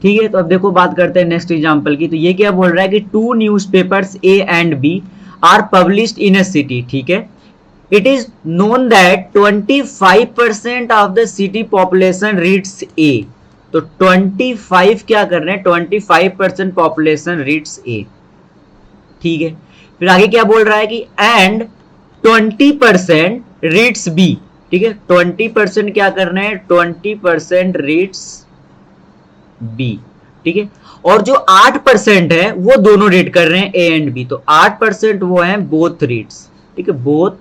ठीक है, तो अब देखो बात करते हैं नेक्स्ट एग्जांपल की। तो ये क्या बोल रहा है कि two newspapers A and B are published in a city. ठीक है, it is known that 25% of the city population reads A. तो 25 क्या कर रहे हैं, 25% पॉपुलेशन रीड्स ए। ठीक है, फिर आगे क्या बोल रहा है कि एंड 20% रीड्स बी। ठीक है, 20% क्या कर रहे हैं, 20% रीड्स बी। ठीक है, और जो 8% है वो दोनों रीड कर रहे हैं ए एंड बी। तो 8% वो है बोथ रीड्स। ठीक है, both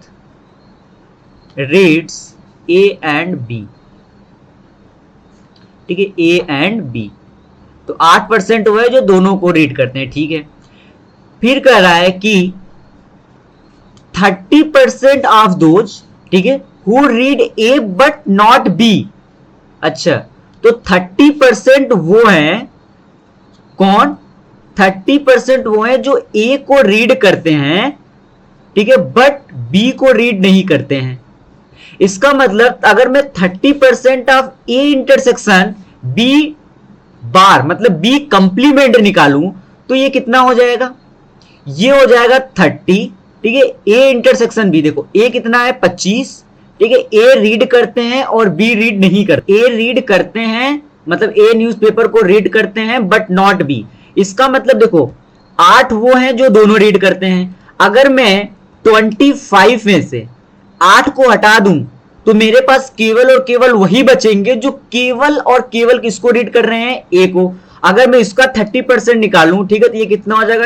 reads A and B. ठीक है, ए एंड बी। तो 8% वो है जो दोनों को रीड करते हैं। ठीक है, फिर कह रहा है कि 30% ऑफ दोज, ठीक है, who read A but not be. अच्छा, तो 30% वो है कौन, 30% वो है जो ए को रीड करते हैं, ठीक है, बट बी को रीड नहीं करते हैं। इसका मतलब अगर मैं 30% of A intersection B bar मतलब बी कंप्लीमेंट निकालूं तो ये कितना हो जाएगा, ये हो जाएगा 30। ठीक है, ए इंटरसेक्शन बी, देखो ए कितना है 25। ठीक है, ए रीड करते हैं और बी रीड नहीं करते। ए रीड करते हैं मतलब ए न्यूज़पेपर को रीड करते हैं बट नॉट बी। इसका मतलब देखो 8 वो हैं जो दोनों रीड करते हैं। अगर मैं 25 में से 8 को हटा दूं तो मेरे पास केवल और केवल वही बचेंगे जो केवल और केवल किसको रीड कर रहे हैं, ए को। अगर मैं इसका 30% निकालूं, ठीक है, तो ये कितना हो जाएगा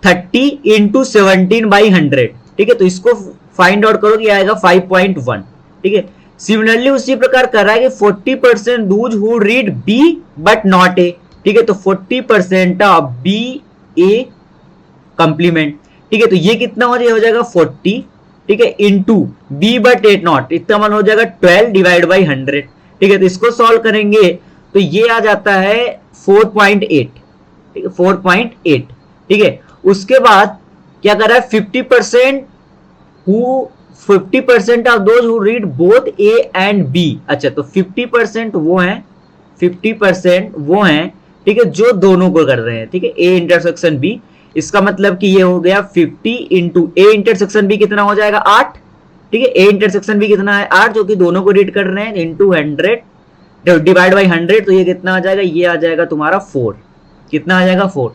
30 इंटू 17/100। ठीक है, तो इसको फाइंड आउट करो कि आएगा 5.1। ठीक है, सिमिलरली उसी प्रकार कर रहा है कि 40% those who read B but not A. ठीक है, तो 40% ऑफ बी ए कंप्लीमेंट। ठीक है, तो ये कितना हो जाएगा 40। ठीक है, into B but A not, इतना मान हो जाएगा 12 डिवाइड बाई 100। ठीक है, तो इसको सॉल्व करेंगे तो ये आ जाता है 4.8। ठीक है, 4.8। ठीक है, उसके बाद क्या कर रहा है 50% of those who read both A and B. अच्छा, तो 50% वो हैं, 50% वो हैं, ठीक है, जो दोनों को कर रहे हैं। ठीक है, ए इंटरसेक्शन बी। इसका मतलब कि ये हो गया 50 इंटू ए इंटरसेक्शन बी कितना हो जाएगा 8। ठीक है, ए इंटरसेक्शन बी कितना है 8 जो कि दोनों को रीड कर रहे हैं, इंटू 100 डिवाइड बाई 100। तो ये कितना आ जाएगा, ये आ जाएगा तुम्हारा 4। कितना आ जाएगा 4।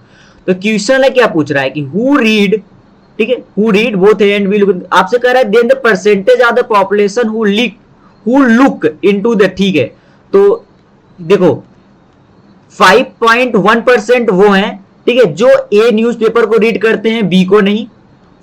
तो क्वेश्चन है क्या पूछ रहा है कि हु रीड, ठीक है, who read both A and B. आपसे कह रहा है then the percentage of the population who look into the. ठीक है, तो देखो 5.1% वो हैं, ठीक है, जो ए न्यूज़पेपर को रीड करते हैं बी को नहीं।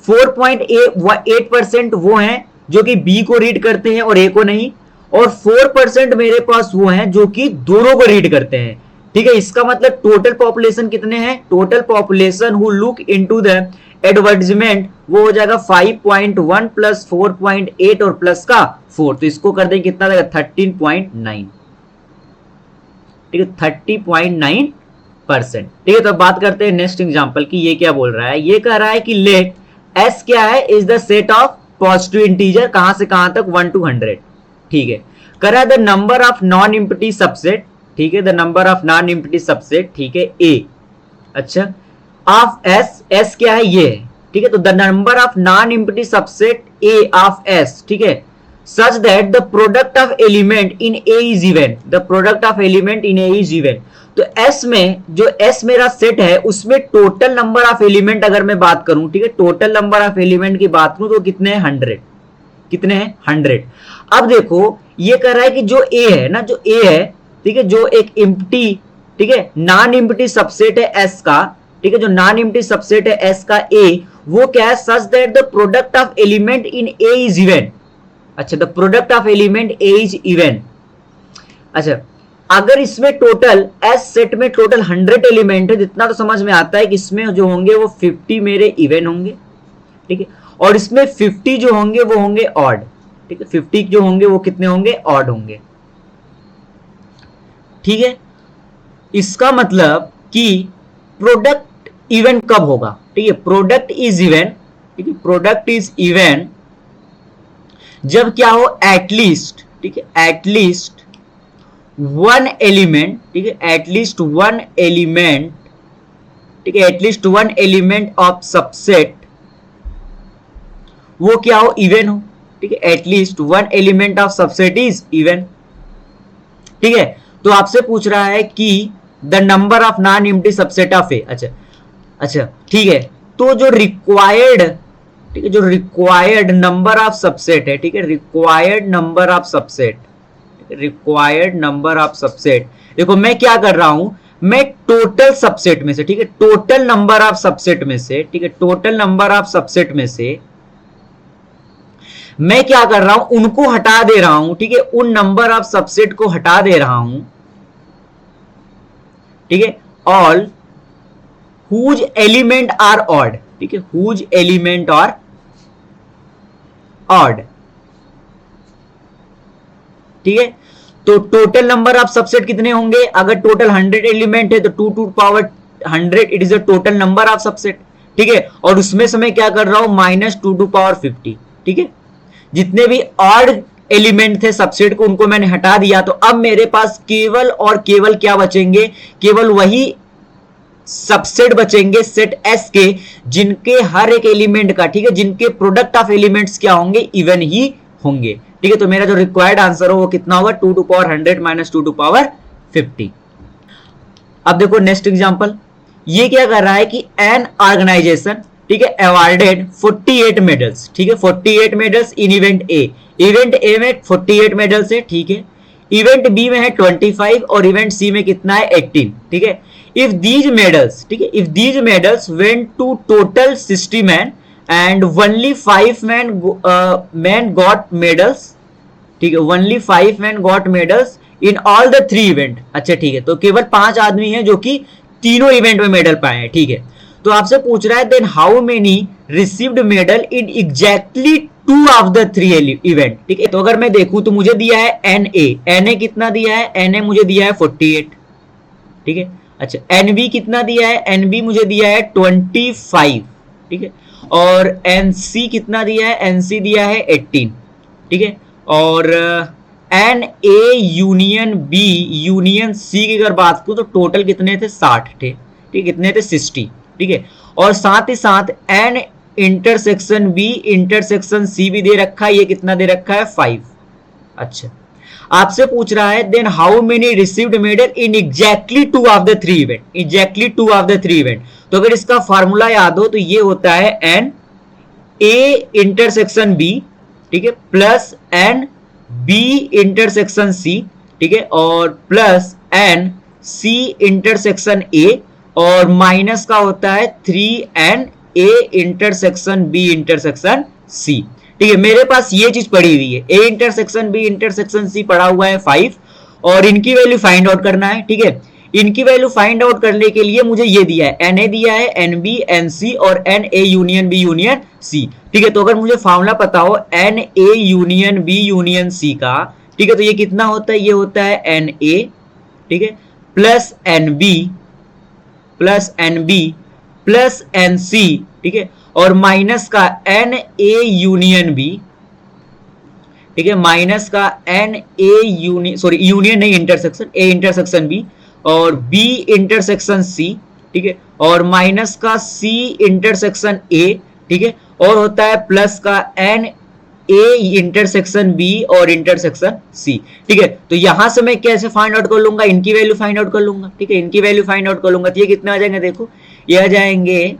4.8% वो हैं जो कि बी को रीड करते हैं और ए को नहीं। और 4% मेरे पास वो हैं जो कि दोनों को रीड करते हैं। ठीक है, इसका मतलब टोटल पॉपुलेशन कितने हैं, total population who look into the advertisement वो हो जाएगा 5.1 प्लस 4.8 और प्लस का 4। तो इसको कर देंगे कितना देगा 13.9। ठीक है, 30.9%। ठीक है, तो बात करते हैं नेक्स्ट एग्जांपल की। ये क्या बोल रहा है, ये कह रहा है कि लेट एस क्या है, is the set of positive integer, कहां से कहां तक 1 to 100। ठीक है, कह रहा है the number of non empty subset. ठीक है, the number of non empty subset, ठीक है, ए। अच्छा, ऑफ एस, एस क्या है ये है। ठीक है, तो the number of non empty subset A of S, ठीक है, such that the product of element in A is even, the product of element in A is even। तो S में जो S मेरा सेट है उसमें टोटल नंबर ऑफ एलिमेंट अगर मैं बात करूं, ठीक है, टोटल नंबर ऑफ एलिमेंट की बात करूं तो कितने हैं 100। कितने हैं 100। अब देखो ये कह रहा है कि जो A है ना, जो A है, ठीक है, जो एक एम्प्टी, ठीक है, नॉन एम्प्टी सबसेट है S का, ठीक है, जो नॉन एम्प्टी सबसेट है S का A, वो क्या है such that the product of element in A is even। अच्छा, the product of element A is even. अच्छा, अगर इसमें टोटल एस सेट में टोटल 100 एलिमेंट है, जितना तो समझ में आता है कि इसमें जो होंगे वो 50 मेरे इवन होंगे। ठीक है, और इसमें 50 जो होंगे वो होंगे ऑड। ठीक है, 50 जो होंगे वो कितने होंगे, ऑड होंगे। ठीक है, इसका मतलब कि प्रोडक्ट इवन कब होगा। ठीक है, प्रोडक्ट इज इवन। ठीक है, प्रोडक्ट इज इवन जब क्या हो, एटलीस्ट, ठीक है, एटलीस्ट वन एलिमेंट, ठीक है, एटलीस्ट वन एलिमेंट, ठीक है, at least one element of subset वो क्या हो, इवन हो, ठीक है, at least one element of subset is even, ठीक है। तो आपसे पूछ रहा है कि the number of non empty subset of A, अच्छा ठीक है, तो जो रिक्वायर्ड, ठीक है, जो रिक्वायर्ड नंबर ऑफ सबसेट है, ठीक है, required number of subset, required number of subset, देखो मैं क्या कर रहा हूं, मैं टोटल सबसेट में से, ठीक है, टोटल नंबर ऑफ सबसेट में से, ठीक है, टोटल नंबर ऑफ सबसेट में से मैं क्या कर रहा हूं, उनको हटा दे रहा हूं, ठीक है, उन नंबर ऑफ सबसेट को हटा दे रहा हूं, ठीक है, all whose element are odd, ठीक है, हुज एलिमेंट आर ऑड, ठीक है। तो टोटल नंबर ऑफ सबसेट कितने होंगे, अगर टोटल 100 एलिमेंट है तो 2 to power 100 it is a total number of subset, ठीक है, और उसमें से मैं क्या कर रहा हूं, -2 टू पावर 50, ठीक है। जितने भी ऑड एलिमेंट थे सबसेट को उनको मैंने हटा दिया, तो अब मेरे पास केवल और केवल क्या बचेंगे, केवल वही सबसेट बचेंगे सेट एस के जिनके हर एक एलिमेंट का, ठीक है, जिनके प्रोडक्ट ऑफ एलिमेंट्स क्या होंगे, इवन ही होंगे, ठीक है। तो मेरा जो रिक्वायर्ड आंसर हो वो कितना होगा, 2 to power 100 minus 2 to power 50। अब देखो नेक्स्ट एग्जांपल, ये क्या कर रहा है कि एन ऑर्गेनाइजेशन, ठीक है, अवार्डेड 48 मेडल्स, ठीक है, 48 medals in event A, event A में 48 मेडल्स है, ठीक है, इवेंट बी में है 25 और इवेंट सी में कितना है 18, ठीक है। इफ दीज मेडल्स, ठीक है, if these medals went to total 60 man and only 5 man got medals, ठीक है, only 5 man got medals in all the 3 event, अच्छा ठीक है, तो केवल 5 आदमी हैं जो कि तीनों इवेंट में मेडल पाए हैं, ठीक है। तो आपसे पूछ रहा है then how many received medal in exactly 2 of the 3 event, ठीक है। तो अगर मैं देखूं तो मुझे दिया है एन ए कितना दिया है, एन ए मुझे दिया है 48, ठीक है, अच्छा एनबी कितना दिया है, एनबी मुझे दिया है 25, ठीक है, और एनसी कितना दिया है, एनसी दिया है 18, ठीक है, और N A union B union C की अगर बात करूं तो टोटल कितने थे, 60 थे, ठीक, कितने थे 60, ठीक है, और साथ ही साथ N intersection B intersection C भी दे रखा है, ये कितना दे रखा है 5, अच्छा। आपसे पूछ रहा है then how many received medal in exactly 2 of the 3 event, exactly 2 of the 3 event, तो अगर इसका फार्मूला याद हो तो ये होता है एन ए इंटरसेक्शन बी, ठीक है, plus N B intersection C, ठीक है, और plus N C intersection A, और माइनस का होता है 3n A intersection B intersection C, ठीक है। मेरे पास ये चीज पड़ी हुई है, A intersection B intersection C पड़ा हुआ है 5, और इनकी वैल्यू फाइंड आउट करना है, ठीक है। इनकी वैल्यू फाइंड आउट करने के लिए मुझे ये दिया है, एन ए दिया है, एन बी एन सी और N A union B union C, ठीक है। तो अगर मुझे फॉर्मूला पता हो N A union B union C का, ठीक है, तो ये कितना होता है, ये होता है एन ए, ठीक है, plus N B plus N B plus N C, ठीक है, और माइनस का एन ए यूनियन बी, ठीक है, माइनस का N A union, sorry union नहीं इंटरसेक्शन, ए इंटरसेक्शन बी और बी इंटरसेक्शन सी, ठीक है, और माइनस का सी इंटरसेक्शन ए, ठीक है, और होता है प्लस का एन ए इंटरसेक्शन बी और इंटरसेक्शन सी, ठीक है। तो यहां से मैं कैसे फाइंड आउट कर लूंगा, इनकी वैल्यू फाइंड आउट कर लूंगा, ठीक है, इनकी वैल्यू फाइंड आउट कर लूंगा, तो ये कितने आ जाएंगे, देखो ये आ जाएंगे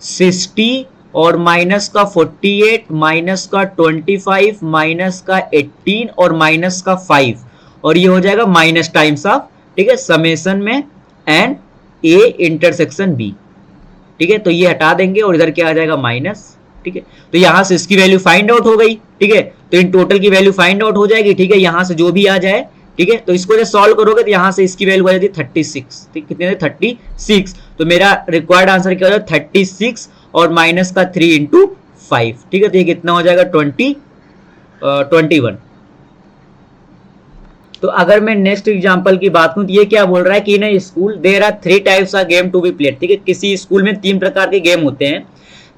60 और माइनस का 48 माइनस का 25 माइनस का 18 और माइनस का 5, और ये हो जाएगा माइनस टाइम्स ऑफ, ठीक है, समेशन में एन ए इंटरसेक्शन बी, ठीक है। तो ये हटा देंगे और इधर क्या आ जाएगा माइनस, ठीक है। तो यहां से इसकी वैल्यू फाइंड आउट हो गई, ठीक है, तो इन टोटल की वैल्यू फाइंड आउट हो जाएगी, ठीक है, यहां से जो भी आ जाए, ठीक है। तो इसको जब सॉल्व करोगे तो यहां से इसकी वैल्यू आ जाती है 36, ठीक, कितने 36, तो मेरा रिक्वायर्ड आंसर क्या हो जाएगा 36 और माइनस का 3 इंटू 5, ठीक है, तो ये कितना हो जाएगा 21। तो अगर मैं नेक्स्ट एग्जांपल की बात करूं तो ये क्या बोल रहा है कि in school there are 3 types of game to be played, ठीक है, किसी स्कूल में 3 प्रकार के गेम होते हैं,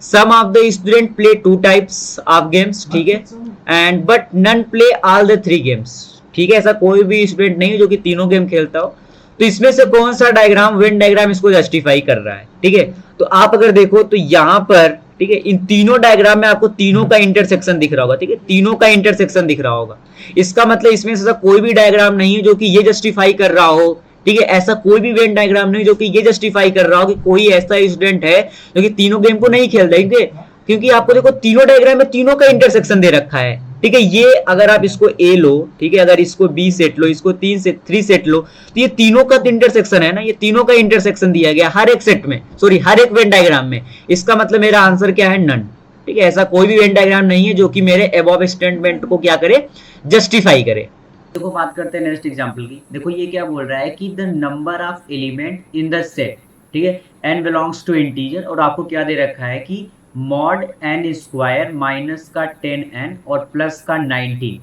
some of the student play 2 types of games, ठीक है, and but none play all the 3 games, ठीक है, ऐसा कोई भी स्टूडेंट नहीं है जो कि तीनों गेम खेलता हो। तो इसमें से कौन सा डायग्राम, वेन डायग्राम इसको जस्टिफाई कर रहा है, ठीक है। तो आप अगर देखो तो यहां पर, ठीक है, इन तीनों डायग्राम में आपको तीनों का इंटरसेक्शन दिख रहा होगा, ठीक है, तीनों का इंटरसेक्शन दिख रहा होगा। इसका मतलब इसमें से कोई भी डायग्राम नहीं है जो कि ये जस्टिफाई कर रहा हो, ठीक है, ऐसा कोई भी वेन डायग्राम नहीं जो कि ये जस्टिफाई कर रहा हो कि कोई ऐसा स्टूडेंट है जो कि तीनों गेम को नहीं खेलता, ठीक है, क्योंकि आपको देखो तीनों डायग्राम में तीनों का इंटरसेक्शन दे रखा है, ठीक है। ये अगर आप इसको ए लो, ठीक है, अगर इसको बी सेट लो, इसको 3 सेट लो, तो ये तीनों का इंटरसेक्शन है ना, ये तीनों का इंटरसेक्शन दिया गया हर एक सेट में, सॉरी हर एक वेन डायग्राम में। इसका मतलब मेरा आंसर क्या है, नन, ठीक है। ऐसा कोई भी वेन डायग्राम नहीं है जो कि मेरे अबव स्टेटमेंट को क्या करे, जस्टिफाई करे। देखो बात करते हैं नेक्स्ट एग्जांपल की। देखो ये क्या बोल रहा है कि the number of element in the set, ठीक है, n बिलोंग्स टू इंटीजर, और आपको क्या दे रखा है कि मॉड n स्क्वायर माइनस का 10n और प्लस का 19,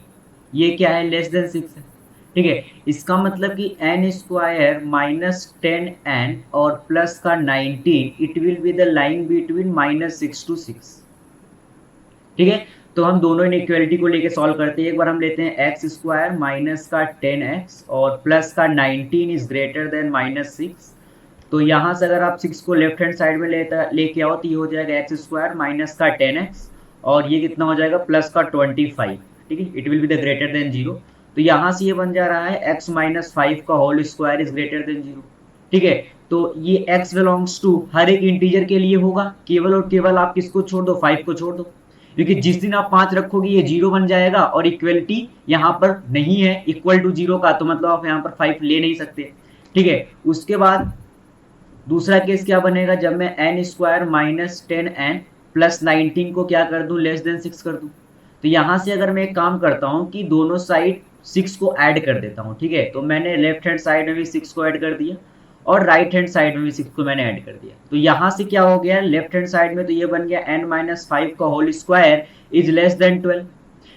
ये क्या है, लेस देन 6 है, ठीक है। इसका मतलब कि n स्क्वायर माइनस 10n और प्लस का 19, it will be the line between -6 to 6, ठीक है। तो हम दोनों इनइक्वालिटी को लेके सॉल्व करते हैं। एक बार हम लेते हैं एक्स स्क्वायर माइनस का 10x और प्लस का 19 इज ग्रेटर देन -6। तो यहाँ से अगर आप 6 को लेफ्ट हैंड साइड में लेके आओ तो ये हो जाएगा एक्स स्क्वायर माइनस का 10x और ये कितना हो जाएगा, प्लस का 25, ठीक है, it will be the greater than 0। तो यहाँ से ये बन जा रहा है x माइनस 5 का whole square is greater than 0, ठीक है। तो ये x बिलोंग्स टू हर एक इंटीजर के लिए होगा, केवल और केवल आप किसको छोड़ दो, 5 को छोड़ दो, क्योंकि जिस दिन आप 5 रखोगे ये 0 बन जाएगा और इक्वलिटी यहाँ पर नहीं है इक्वल टू 0 का, तो मतलब आप यहाँ पर 5 ले नहीं सकते, ठीक है। उसके बाद दूसरा केस क्या बनेगा, जब मैं n square minus 10n plus 19 को क्या कर दूं, लेस देन 6 कर दूं। तो यहाँ से अगर मैं एक काम करता हूँ कि दोनों साइड 6 को ऐड कर देता हूँ, ठीक है। तो मैंने लेफ्ट हैंड साइड में भी 6 को ऐड कर दिया और राइट हैंड साइड में भी 6 को मैंने ऐड कर दिया। तो यहाँ से क्या हो गया, लेफ्ट हैंड साइड में तो ये बन गया n माइनस 5 का whole square is less than 12।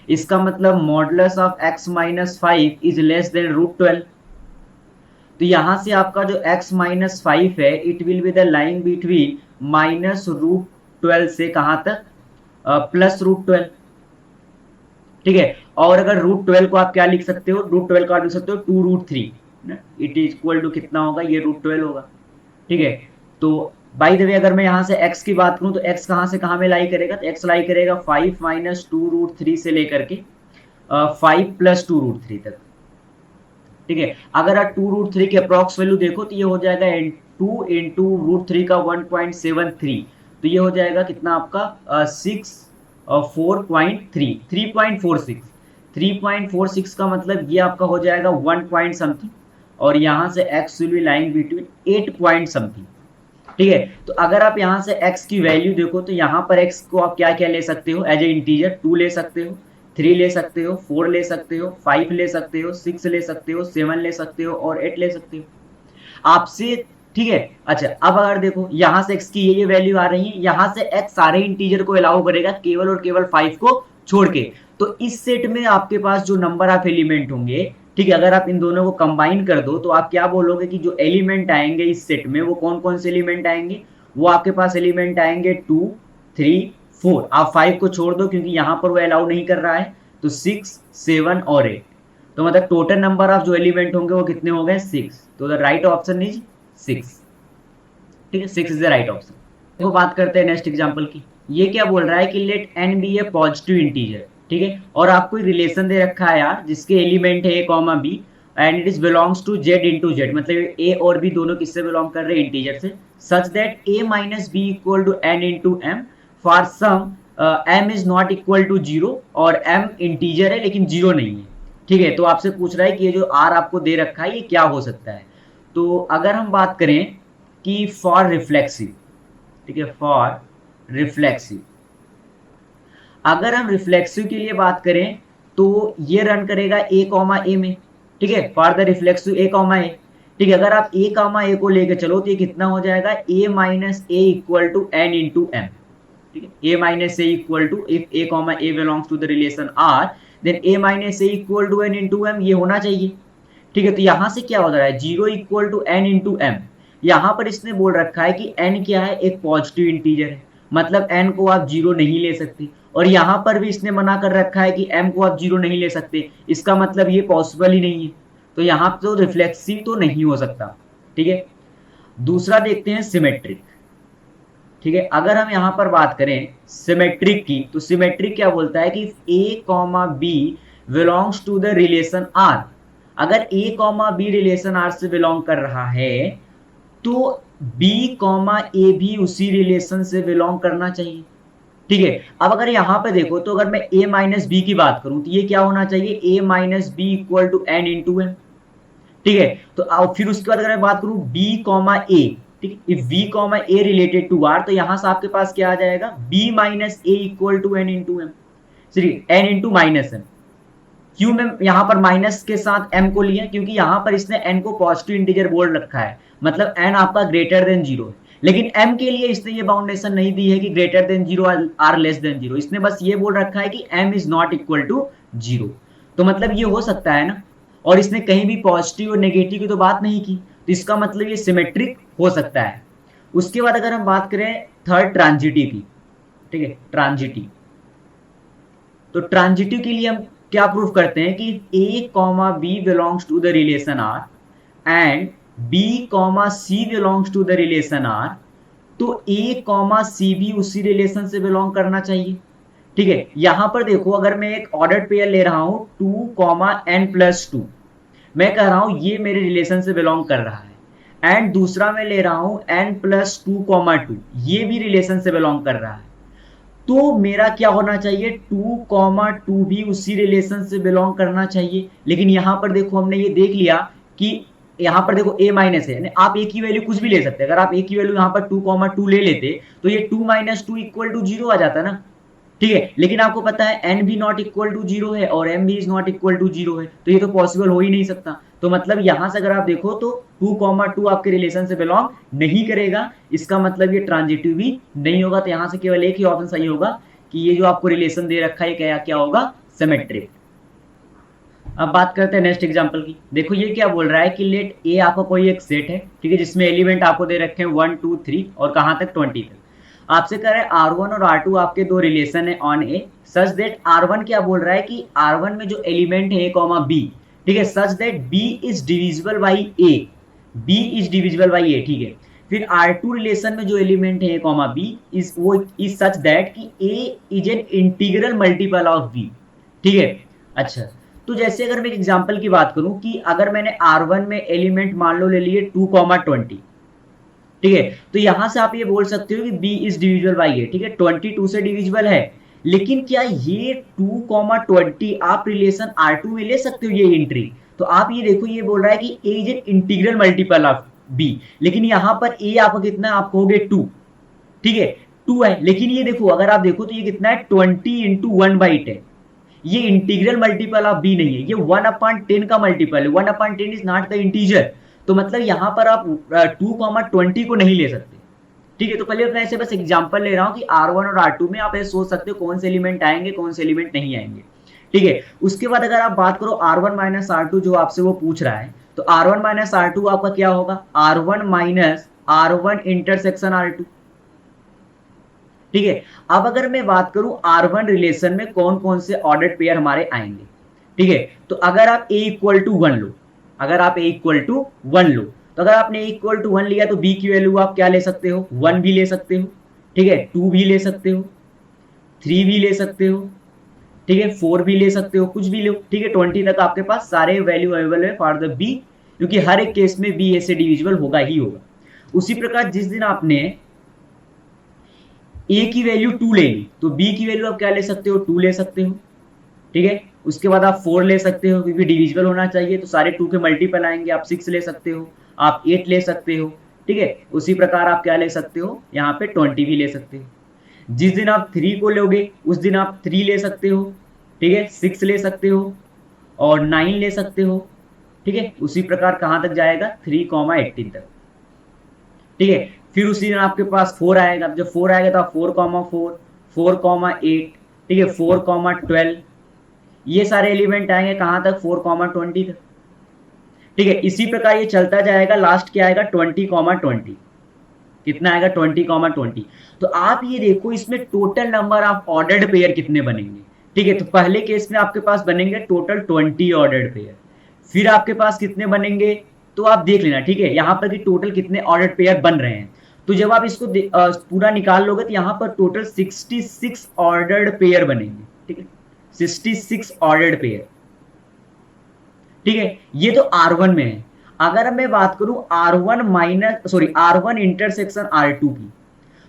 इसका मतलब modulus of x minus 5 is less than √12। तो यहाँ से आपका जो x माइनस 5 है it will be the line between minus √12 से कहाँ तक, प्लस √12, ठीक है। और अगर √12 को आप क्या लिख सकते हो, √12 को आप लिख सकते हो 2√3, इट इज इक्वल टू कितना होगा, ये √12 होगा, ठीक है। तो बाय द वे अगर मैं यहाँ से x की बात करूँ तो x कहाँ से कहाँ में लाई करेगा, तो x लाई करेगा 5 माइनस 2√3 से लेकर के 5 प्लस 2√3 तक, ठीक है। अगर आप 2√3 के अप्रॉक्स वैल्यू देखो तो ये हो जाएगा 2 इंटू √3 का 1.73, तो ये हो जाएगा कितना आपका 3.46 का मतलब ये आपका हो जाएगा 1 पॉइंट समथिंग, और यहाँ से x will be lying between 8 point something, ठीक है। तो अगर आप यहाँ से x की वैल्यू देखो तो यहाँ पर x को आप क्या क्या ले सकते हो, एज ए इंटीजर 2 ले सकते हो, 3 ले सकते हो, 4 ले सकते हो, 5 ले सकते हो, 6 ले सकते हो, 7 ले सकते हो और 8 ले सकते हो आपसे, ठीक है। अच्छा अब अगर देखो यहाँ से x की ये वैल्यू आ रही है, यहाँ से x सारे इंटीजर को अलाउ करेगा केवल और केवल 5 को छोड़ के। तो इस सेट में आपके पास जो नंबर ऑफ एलिमेंट होंगे, ठीक है, अगर आप इन दोनों को कंबाइन कर दो तो आप क्या बोलोगे कि जो एलिमेंट आएंगे इस सेट में वो कौन कौन से एलिमेंट आएंगे, वो आपके पास एलिमेंट आएंगे 2, 3, 4, आप 5 को छोड़ दो क्योंकि यहाँ पर वो अलाउ नहीं कर रहा है, तो 6, 7 और 8, तो मतलब टोटल नंबर ऑफ जो एलिमेंट होंगे वो कितने हो गए, 6। तो द राइट ऑप्शन इज 6, ठीक है, 6 इज द राइट ऑप्शन। देखो बात करते हैं नेक्स्ट एग्जांपल की। ये क्या बोल रहा है कि late n be A positive integer, ठीक है, और आपको रिलेशन दे रखा है यार जिसके एलिमेंट है a, b and it is belongs to z into Z, मतलब a और b दोनों किससे बिलोंग कर रहे हैं, इंटीजर से, such that a minus B equal to n into m for some m is not equal to 0 और m integer है लेकिन 0 नहीं है, ठीक है। तो आपसे पूछ रहा है कि ये जो r आपको दे रखा है ये क्या हो सकता है। तो अगर हम बात करें कि फॉर रिफ्लेक्सिव, ठीक है, फॉर रिफ्लेक्सिव, अगर हम रिफ्लेक्सिव के लिए बात करें तो ये रन करेगा a, में, ठीक है, for the reflexive a, a, ठीक है। अगर आप a, को लेकर चलो तो ये कितना हो जाएगा, a minus a equal to n into m, ठीक है, a minus a equal to, if a, belongs to the relation r then a minus a equal to n into m, ये होना चाहिए, ठीक है। तो यहाँ से क्या हो रहा है, 0 equal to n into m, यहाँ पर इसने बोल रखा है कि n क्या है, एक पॉजिटिव इंटीजर है, मतलब n को आप 0 नहीं ले सकते, और यहां पर भी इसने मना कर रखा है कि m को आप 0 नहीं ले सकते, इसका मतलब ये पॉसिबल ही नहीं है, तो यहां तो रिफ्लेक्सिव तो नहीं हो सकता। ठीक है, दूसरा देखते हैं सिमेट्रिक। ठीक है, अगर हम यहां पर बात करें सिमेट्रिक की, तो सिमेट्रिक क्या बोलता है कि a comma B belongs to the relation r। अगर a comma B relation r से बिलोंग कर रहा है तो b कॉमा ए भी उसी रिलेशन से बिलोंग करना चाहिए। ठीक है, अब अगर यहां पे देखो तो अगर मैं a माइनस बी की बात करूं तो ये क्या होना चाहिए, a minus B equal to N into M. ठीक है, तो फिर उसके बाद अगर मैं बात करूं b कॉमा ए, ठीक है, if v comma A related to r, तो यहां से आपके पास क्या आ जाएगा, b minus A equal to N into M, sorry N into minus M. क्यों मैं यहां पर माइनस के साथ m को लिया, क्योंकि यहां पर इसने n को पॉजिटिव इंटीजर बोल रखा है, मतलब n आपका ग्रेटर देन 0 है। लेकिन m के लिए इसने ये बाउंडेशन नहीं दी है कि greater than 0 or less than 0, इसने बस ये बोल रखा है कि m is not equal to 0। तो मतलब ये हो सकता है ना, और इसने कहीं भी पॉजिटिव और नेगेटिव की तो बात नहीं की, तो इसका मतलब ये सिमेट्रिक हो सकता है। उसके बाद अगर हम बात करें थर्ड ट्रांजिटिव की, ठीक है, ट्रांजिटिव, तो ट्रांजिटिव के लिए हम क्या प्रूफ करते हैं कि a comma B belongs to the relation r and b comma c belongs to the relation r, तो a कॉमा सी भी उसी रिलेशन से बिलोंग करना चाहिए। ठीक है, यहां पर देखो अगर मैं एक ऑर्डर्ड पेयर ले रहा हूं 2 कॉमा n प्लस 2, मैं कह रहा हूं ये मेरे रिलेशन से बिलोंग कर रहा है, एंड दूसरा मैं ले रहा हूं n प्लस 2 कॉमा 2, ये भी रिलेशन से बिलोंग कर रहा है, तो मेरा क्या होना चाहिए, 2 कॉमा 2 भी उसी रिलेशन से बिलोंग करना चाहिए। लेकिन यहां पर देखो हमने ये देख लिया कि यहां पर देखो a माइनस है, आप a की वैल्यू कुछ भी ले सकते हैं, अगर आप a की वैल्यू यहां पर 2 कॉमा 2 ले लेते तो ये 2 माइनस 2 इक्वल टू 0 आ जाता ना। ठीक है, लेकिन आपको पता है n भी नॉट इक्वल टू 0 है और m भी इज नॉट इक्वल टू 0 है, तो ये तो पॉसिबल हो ही नहीं सकता। तो मतलब यहां से अगर आप देखो तो 2 कॉमा 2 आपके रिलेशन से बिलोंग नहीं करेगा, इसका मतलब ये ट्रांजिटिव भी नहीं होगा। तो यहां से केवल एक ही ऑप्शन सही होगा कि ये जो आपको रिलेशन दे रखा है क्या क्या होगा, सिमेट्रिक। अब बात करते हैं नेक्स्ट एग्जांपल की। देखो ये क्या बोल रहा है कि लेट ए आपका कोई एक सेट है, ठीक है, जिसमें एलिमेंट आपको दे रखे हैं 1 2 3 और कहां तक 20 तक। आपसे कह रहा है R1 और R2 आपके दो रिलेशन है on A such that R1 क्या बोल रहा है कि R1 में जो एलिमेंट है a कॉमा बी, ठीक है, such that b is divisible by a, b is divisible by a। ठीक है, फिर R2 रिलेशन में जो एलिमेंट है a कॉमा बी इज वो इज सच दैट कि a is an integral multiple of b। ठीक है, अच्छा, तो जैसे अगर मैं एक एग्जांपल की बात करूं कि अगर मैंने R1 में एलिमेंट मान लो ले लिए 2 कॉमा 20, ठीक है, तो यहां से आप ये बोल सकते हो कि b is divisible by a। ठीक है, 22 से डिविजिबल है, लेकिन क्या ये 2 कॉमा 20 आप रिलेशन R2 में ले सकते हो ये एंट्री? तो आप ये देखो ये बोल रहा है कि a is an integral multiple of b, लेकिन यहां पर a आपका कितना, आप कहोगे 2, ठीक है, 2 है, लेकिन ये देखो अगर आप देखो तो ये कितना है 20 इंटू 1/10, ये इंटीग्रल मल्टीपल ऑफ b नहीं है, ये 1/10 का मल्टीपल है, 1/10 इज नॉट द इंटीजर। तो मतलब यहां पर आप 2,20 को नहीं ले सकते। ठीक है, तो पहले मैं ऐसे बस एग्जांपल ले रहा हूं कि R1 और R2 में आप ऐसे सोच सकते हो कौन से एलिमेंट आएंगे कौन से एलिमेंट नहीं आएंगे। ठीक है, उसके बाद अगर आप बात करो R1 माइनस R2 जो आपसे वो पूछ रहा है, तो R1 माइनस R2 आपका क्या होगा, R1 minus R1 intersection R2। ठीक है, अब अगर मैं बात करूं R1 रिलेशन में कौन कौन से ऑर्डर्ड पेयर हमारे आएंगे। ठीक है, तो अगर आप a इक्वल टू 1 लो, अगर आप a इक्वल टू 1 लो, तो अगर आपने a इक्वल टू 1 लिया तो b की वैल्यू आप क्या ले सकते हो, 1 भी ले सकते हो, ठीक है, 2 भी ले सकते हो, 3 भी ले सकते हो, ठीक है, 4 भी ले सकते हो, कुछ भी लो। ठीक है, 20 तक आपके पास सारे वैल्यू अवेलेबल है फॉर द b, क्योंकि हर एक केस में b a से डिविजिबल होगा ही होगा। उसी प्रकार जिस दिन आपने a की वैल्यू 2 ले ली तो b की वैल्यू आप क्या ले सकते हो, 2 ले सकते हो। ठीक है, उसके बाद आप 4 ले सकते हो, क्योंकि डिविजिबल होना चाहिए तो सारे 2 के मल्टीपल आएंगे, आप 6 ले सकते हो, आप 8 ले सकते हो। ठीक है, उसी प्रकार आप क्या ले सकते हो, यहाँ पे 20 भी ले सकते हो। जिस दिन आप 3 को लोगे उस दिन आप 3 ले सकते हो, ठीक है, 6 ले सकते हो और 9 ले सकते हो। ठीक है, उसी प्रकार कहाँ तक जाएगा, 3,18 तक। ठीक है, फिर उसी दिन आपके पास 4 आएगा, जब 4 आएगा तो आप 4,4, 4,8, ठीक है, 4,12, ये सारे एलिमेंट आएंगे कहां तक, 4,20 तक। ठीक है, इसी प्रकार ये चलता जाएगा, लास्ट क्या आएगा 20,20, कितना आएगा 20,20। तो आप ये देखो इसमें total number of ordered pair कितने बनेंगे, ठीक है। तो पहले केस में आपके पास बनेंगे टोटल 20 ऑर्डर्ड पेयर, फिर आपके पास कितने बनेंगे तो आप देख लेना, ठीक है, यहाँ पर कि टोटल कितने ऑर्डर्ड पेयर बन रहे हैं। तो जब आप इसको पूरा निकाल लोगे तो यहाँ पर टोटल 66 ऑर्डर्ड पेयर बनेंगे, ठीक है, 66 ऑर्डर्ड पेयर, ठीक है। ये तो R1 में है। अगर मैं बात करूं R1 इंटरसेक्शन R2 की,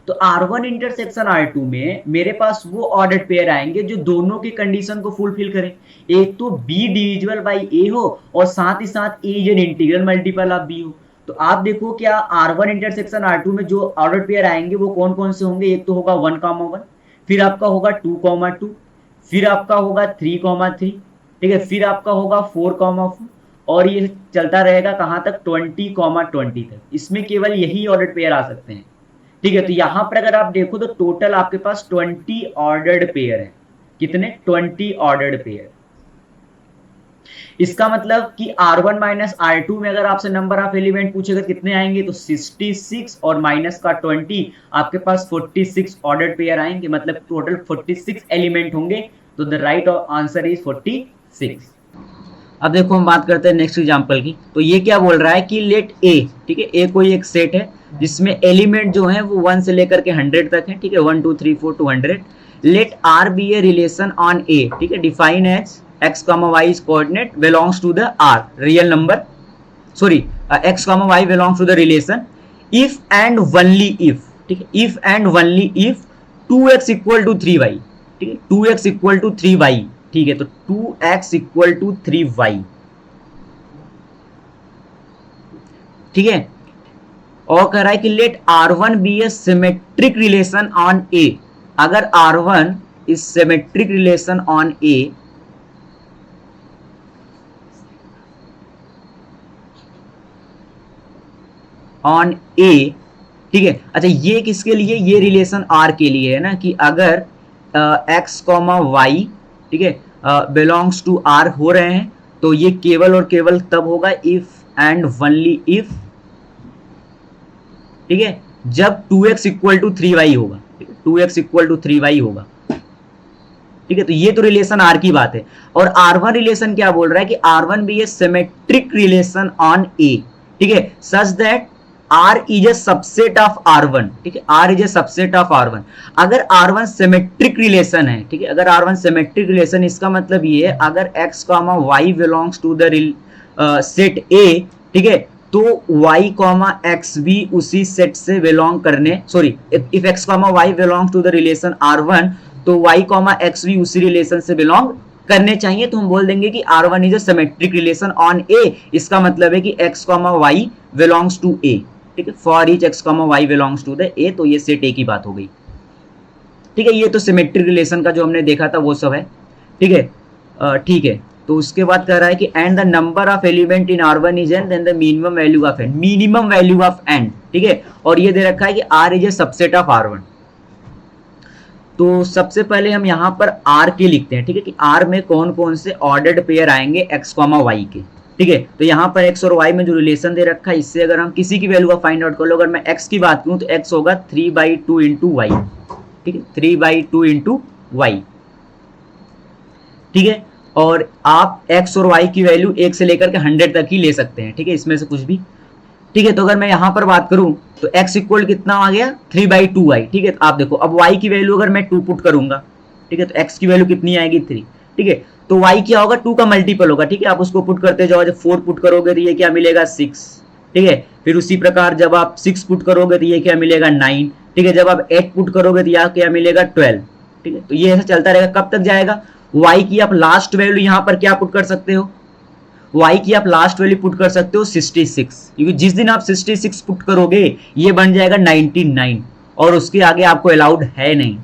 तो R1 इंटरसेक्शन R2 में मेरे पास वो ऑर्डर पेयर आएंगे जो दोनों की कंडीशन को फुलफिल करें। एक तो B डिविजिबल बाई A हो और साथ ही साथ A is an integral multiple of B हो। तो आप देखो क्या R1 इंटरसेक्शन R2 में जो ऑर्डर पेयर आएंगे वो कौन कौन से होंगे। एक तो होगा 1,1, फिर आपका होगा 2,2, फिर आपका होगा 3,3, ठीक है, फिर आपका होगा 4,4 और ये चलता रहेगा कहां तक 20,20 तक। इसमें केवल यही ऑर्डर पेयर आ सकते हैं, ठीक है। तो यहां पर अगर आप देखो तो टोटल आपके पास 20 ऑर्डर्ड पेयर है। कितने 20 ऑर्डर्ड पेयर। इसका मतलब कि R1 माइनस R2 में अगर आपसे नंबर ऑफ एलिमेंट पूछेगा कितने आएंगे तो 66 और माइनस का 20 आपके पास 46 ऑर्डर्ड पेयर आएंगे, मतलब टोटल 46 एलिमेंट होंगे। तो द राइट आंसर इज 46। अब देखो हम बात करते हैं नेक्स्ट एग्जांपल की। तो ये क्या बोल रहा है कि लेट ए, ठीक है, ए कोई एक सेट है जिसमें एलिमेंट जो है वो 1 से लेकर के 100 तक है, ठीक है, 1 2 3 4 to 100। Let are be a relation on A, ठीक है, define as x, y is coordinate belongs to the R real number, sorry x, y belongs to the relation if and only if, ठीक है, if and only if 2x equal to 3y, ठीक है, 2x equal to 3y, ठीक है। तो 2x equal to 3y, ठीक है। और कह रहा है कि let R1 be a symmetric relation on A, अगर R1 is symmetric relation on A on A, ठीक है। अच्छा ये किसके लिए, ये रिलेशन R के लिए है ना, कि अगर x, y, ठीक है, बिलोंग्स टू R हो रहे हैं तो ये केवल और केवल तब होगा इफ एंड ओनली इफ, ठीक है, जब 2x इक्वल टू 3y होगा, 2x इक्वल टू 3y होगा, ठीक है। तो ये तो रिलेशन R की बात है। और R1 रिलेशन क्या बोल रहा है कि R1 भी ये सिमेट्रिक रिलेशन ऑन A, ठीक है, such that R is a subset of R1, ठीक है, R is a subset of R1। अगर R1 सिमेट्रिक रिलेशन है, ठीक है, अगर R1 सिमेट्रिक रिलेशन, इसका मतलब ये है अगर x, y belongs to the set A, ठीक है, तो y, x भी उसी सेट से बिलोंग करने, sorry if x, y belongs to the relation R1 तो y, x भी उसी रिलेशन से बिलोंग करने चाहिए। तो हम बोल देंगे कि R1 is a symmetric relation on A। इसका मतलब है कि x, y belongs to A, ठीक है, for each x, y belongs to the A। तो ये सेट A की बात हो गई, ठीक है। ये तो सिमेट्रिक रिलेशन का जो हमने देखा था वो सब है, ठीक है, ठीक है। तो उसके बाद कह रहा है कि and the number of element in R1 is n, then the minimum value of n, minimum value of n, ठीक है। और ये दे रखा है कि R is a subset of R1। तो सबसे पहले हम यहाँ पर R के लिखते हैं, ठीक है, कि R में कौन कौन से ऑर्डर्ड पेयर आएंगे x, y के, ठीक है। तो यहाँ पर x और y में जो रिलेशन दे रखा है इससे अगर हम किसी की वैल्यू का फाइंड आउट कर लो, अगर मैं x की बात करूँ तो x होगा 3/2 इंटू वाई, ठीक है, 3/2 इंटू वाई, ठीक है। और आप x और y की वैल्यू 1 से लेकर के 100 तक ही ले सकते हैं, ठीक है, इसमें से कुछ भी, ठीक है। तो अगर मैं यहाँ पर बात करूं तो x इक्वल कितना आ गया 3/2y, ठीक है। तो आप देखो अब y की वैल्यू अगर मैं 2 पुट करूंगा, ठीक है, तो x की वैल्यू कितनी आएगी 3, ठीक है। तो y क्या होगा 2 का मल्टीपल होगा, ठीक है, आप उसको पुट करते जाओ। जब 4 पुट करोगे तो ये क्या मिलेगा 6, ठीक है। फिर उसी प्रकार जब आप 6 पुट करोगे तो ये क्या मिलेगा 9, ठीक है। जब आप 8 पुट करोगे तो यहाँ क्या मिलेगा 12, ठीक है। तो ये ऐसा चलता रहेगा, कब तक जाएगा। y की आप लास्ट वैल्यू यहाँ पर क्या पुट कर सकते हो, y की आप लास्ट वैल्यू पुट कर सकते हो 66, क्योंकि जिस दिन आप 66 पुट करोगे ये बन जाएगा 99 और उसके आगे आपको अलाउड है नहीं,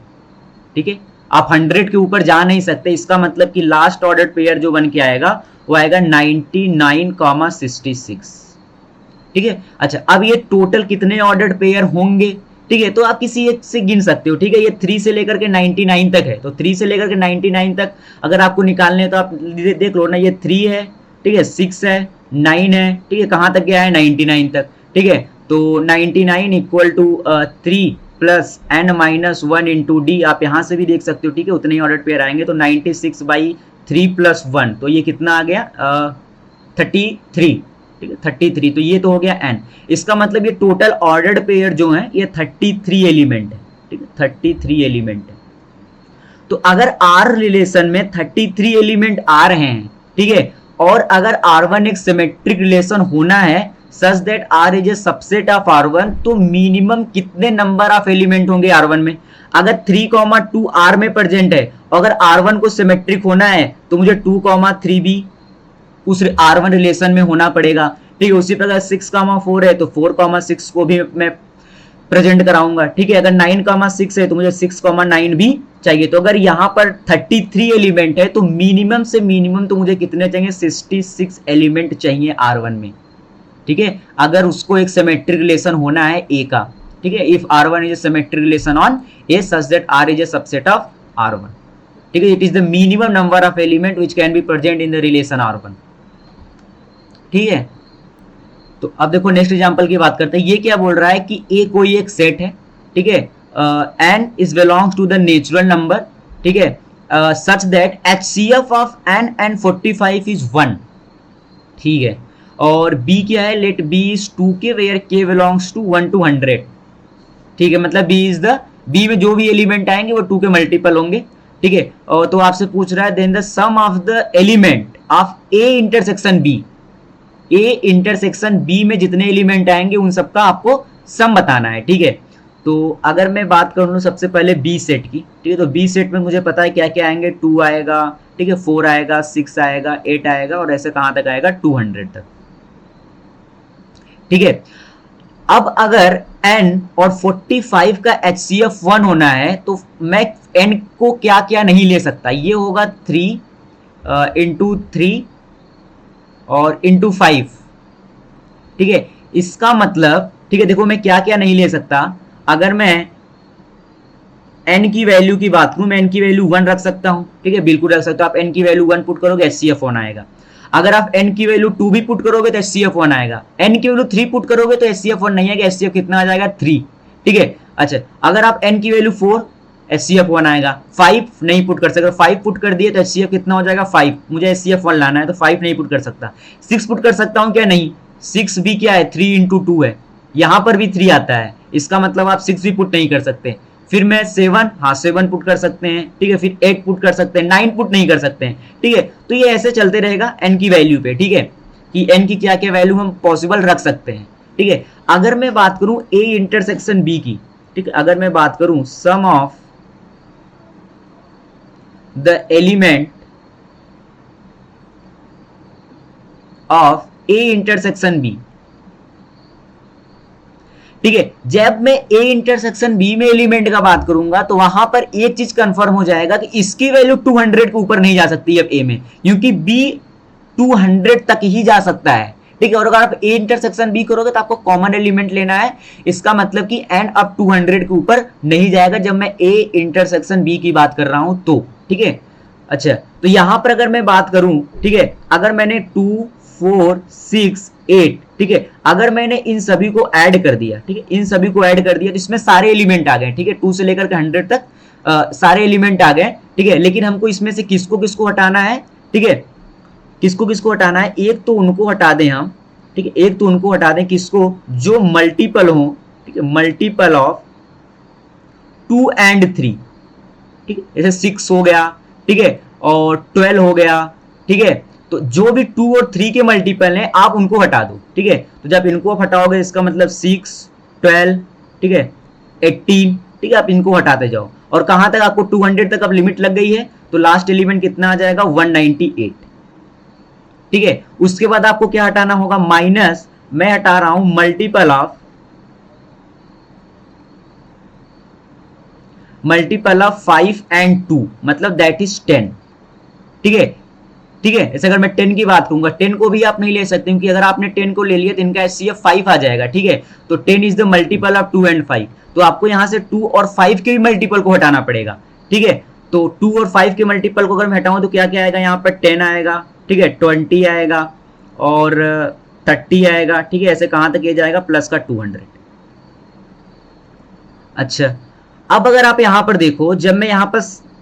ठीक है। आप 100 के ऊपर जा नहीं सकते। इसका मतलब कि लास्ट ऑर्डर पेयर जो बन के आएगा वो आएगा 99,66, ठीक है। अच्छा अब ये टोटल कितने ऑर्डर्ड पेयर होंगे, ठीक है, तो आप किसी एक से गिन सकते हो, ठीक है। ये 3 से लेकर के 99 तक है, तो 3 से लेकर के 99 तक अगर आपको निकालने हैं तो आप देख लो ना, ये 3 है, ठीक है, 6 है, 9 है, ठीक है, कहां तक गया है 99 तक, ठीक है। तो 99 equal to 3 plus n minus 1 into d, आप यहाँ से भी देख सकते हो, ठीक है, उतने ही ऑर्डर पेयर आएंगे। तो 96 बाई 3 प्लस 1, तो ये कितना आ गया 33, ठीक है 33, तो ये तो हो गया n। इसका मतलब ये टोटल ऑर्डर्ड पेयर जो है ये 33 एलिमेंट है, ठीक है 33 एलिमेंट है। तो अगर R रिलेशन में 33 एलिमेंट आ रहे हैं, ठीक है, और अगर R1 एक सिमेट्रिक रिलेशन होना है such that R is a subset of R1, तो मिनिमम कितने नंबर ऑफ एलिमेंट होंगे R1 में? अगर 3,2 R में प्रेजेंट है, अगर R1 को सिमेट्रिक होना है तो मुझे 2,3 भी उस R1 रिलेशन में होना पड़ेगा, ठीक है। उसी प्रकार 6,4 है तो 4,6 को भी मैं प्रेजेंट कराऊंगा, ठीक है। अगर 9,6 है तो मुझे 6,9 भी चाहिए। तो अगर यहाँ पर 33 एलिमेंट है तो मिनिमम से मिनिमम तो मुझे कितने चाहिए? 66 एलिमेंट चाहिए R1 में, ठीक है, अगर उसको एक सिमेट्रिक रिलेशन होना है A का, ठीक है। If R1 is a symmetric relation on A such that R is a subset of R1, ठीक है। It is the minimum number of element which can be present in the relation R1, ठीक है। तो अब देखो next example की बात करते हैं। ये क्या बोल रहा है कि A कोई एक सेट है, ठीक है, n is belongs to the natural number, ठीक है, such that HCF of n and 45 is 1, ठीक है। और B क्या है? Let B is 2k where k belongs to 1 to 100, ठीक है, मतलब B में जो भी एलिमेंट आएंगे वो 2 के मल्टीपल होंगे, ठीक है। और तो आपसे पूछ रहा है then the sum of the element of A intersection B, A intersection B में जितने एलिमेंट आएंगे उन सबका आपको सम बताना है, ठीक है। तो अगर मैं बात करूँ सबसे पहले B सेट की, ठीक है, तो B सेट में मुझे पता है क्या क्या आएंगे, 2 आएगा, ठीक है, 4 आएगा, 6 आएगा, 8 आएगा और ऐसे कहाँ तक आएगा 200 तक, ठीक है। अब अगर n और 45 का HCF 1 होना है तो मैं n को क्या क्या नहीं ले सकता, ये होगा 3 इंटू 3 और इंटू 5, ठीक है। इसका मतलब, ठीक है, देखो मैं क्या क्या नहीं ले सकता। अगर मैं n की वैल्यू की बात करूं, मैं n की वैल्यू 1 रख सकता हूं, ठीक है, बिल्कुल रख सकता हूं। आप n की वैल्यू 1 पुट करोगे HCF 1 आएगा। अगर आप n की वैल्यू 2 भी पुट करोगे तो HCF 1 आएगा। n की वैल्यू 3 पुट करोगे तो HCF 1 नहीं आएगा, HCF कितना आ जाएगा 3, ठीक है। अच्छा, अगर आप n की वैल्यू 4 HCF 1 आएगा। 5 नहीं पुट कर सकते, 5 पुट कर दिए तो HCF कितना हो जाएगा 5, मुझे HCF 1 लाना है तो 5 नहीं पुट कर सकता। 6 पुट कर सकता हूं क्या? नहीं, 6 भी क्या है 3 इंटू 2 है, यहां पर भी 3 आता है, इसका मतलब आप 6 भी पुट नहीं कर सकते। फिर मैं 7, हाँ 7 पुट कर सकते हैं, ठीक है, फिर 8 पुट कर सकते हैं, 9 पुट नहीं कर सकते हैं, ठीक है। तो ये ऐसे चलते रहेगा n की वैल्यू पे, ठीक है, कि n की क्या क्या वैल्यू हम पॉसिबल रख सकते हैं, ठीक है। अगर मैं बात करूं A इंटरसेक्शन B की, ठीक है, अगर मैं बात करूं sum of the element of A intersection B, ठीक है, जब मैं A इंटरसेक्शन B में एलिमेंट का बात करूंगा तो वहां पर एक चीज कंफर्म हो जाएगा कि इसकी वैल्यू 200 के ऊपर नहीं जा सकती अब A में, क्योंकि B 200 तक ही जा सकता है, ठीक है। और अगर आप A इंटरसेक्शन B करोगे तो आपको कॉमन एलिमेंट लेना है, इसका मतलब कि n अब 200 के ऊपर नहीं जाएगा जब मैं A इंटरसेक्शन B की बात कर रहा हूं तो, ठीक है। अच्छा, तो यहां पर अगर मैं बात करूं, ठीक है, अगर मैंने 2, 4, 6, 8, ठीक है, अगर मैंने इन सभी को ऐड कर दिया, ठीक है, इन सभी को ऐड कर दिया तो इसमें सारे एलिमेंट आ गए, ठीक है, 2 से लेकर के 100 तक सारे एलिमेंट आ गए, ठीक है। लेकिन हमको इसमें से किसको किसको हटाना है, ठीक है, किसको किसको हटाना है? एक तो उनको हटा दें हम, ठीक है, एक तो उनको हटा दें, किसको? जो मल्टीपल हो, ठीक है, मल्टीपल ऑफ 2 and 3, ठीक है, जैसे 6 हो गया, ठीक है, और 12 हो गया, ठीक है। तो जो भी 2 और 3 के मल्टीपल हैं आप उनको हटा दो, ठीक है। तो जब इनको आप हटाओगे इसका मतलब 6, 12, ठीक है, 18, ठीक है, आप इनको हटाते जाओ और कहां तक आपको 200 तक अब लिमिट लग गई है तो लास्ट एलिमेंट कितना आ जाएगा 198, ठीक है। उसके बाद आपको क्या हटाना होगा? माइनस, मैं हटा रहा हूं मल्टीपल ऑफ 5 and 2, मतलब दैट इज 10, ठीक है, ठीक है। जैसे अगर मैं 10 की बात करूंगा, 10 को भी आप नहीं ले सकते क्योंकि अगर आपने 10 को ले लिया तो इनका HCF 5 आ जाएगा, ठीक है। तो 10 is the multiple of 2 and 5, तो आपको यहां से 2 और 5 के भी मल्टीपल को हटाना पड़ेगा, ठीक है। तो 2 और 5 के मल्टीपल को अगर मैं हटाऊं तो क्या क्या आएगा? यहाँ पर 10 आएगा, ठीक है, 20 आएगा और 30 आएगा, ठीक है। ऐसे कहां तक ये जाएगा, प्लस का 200। अच्छा, अब अगर आप यहां पर देखो, जब मैं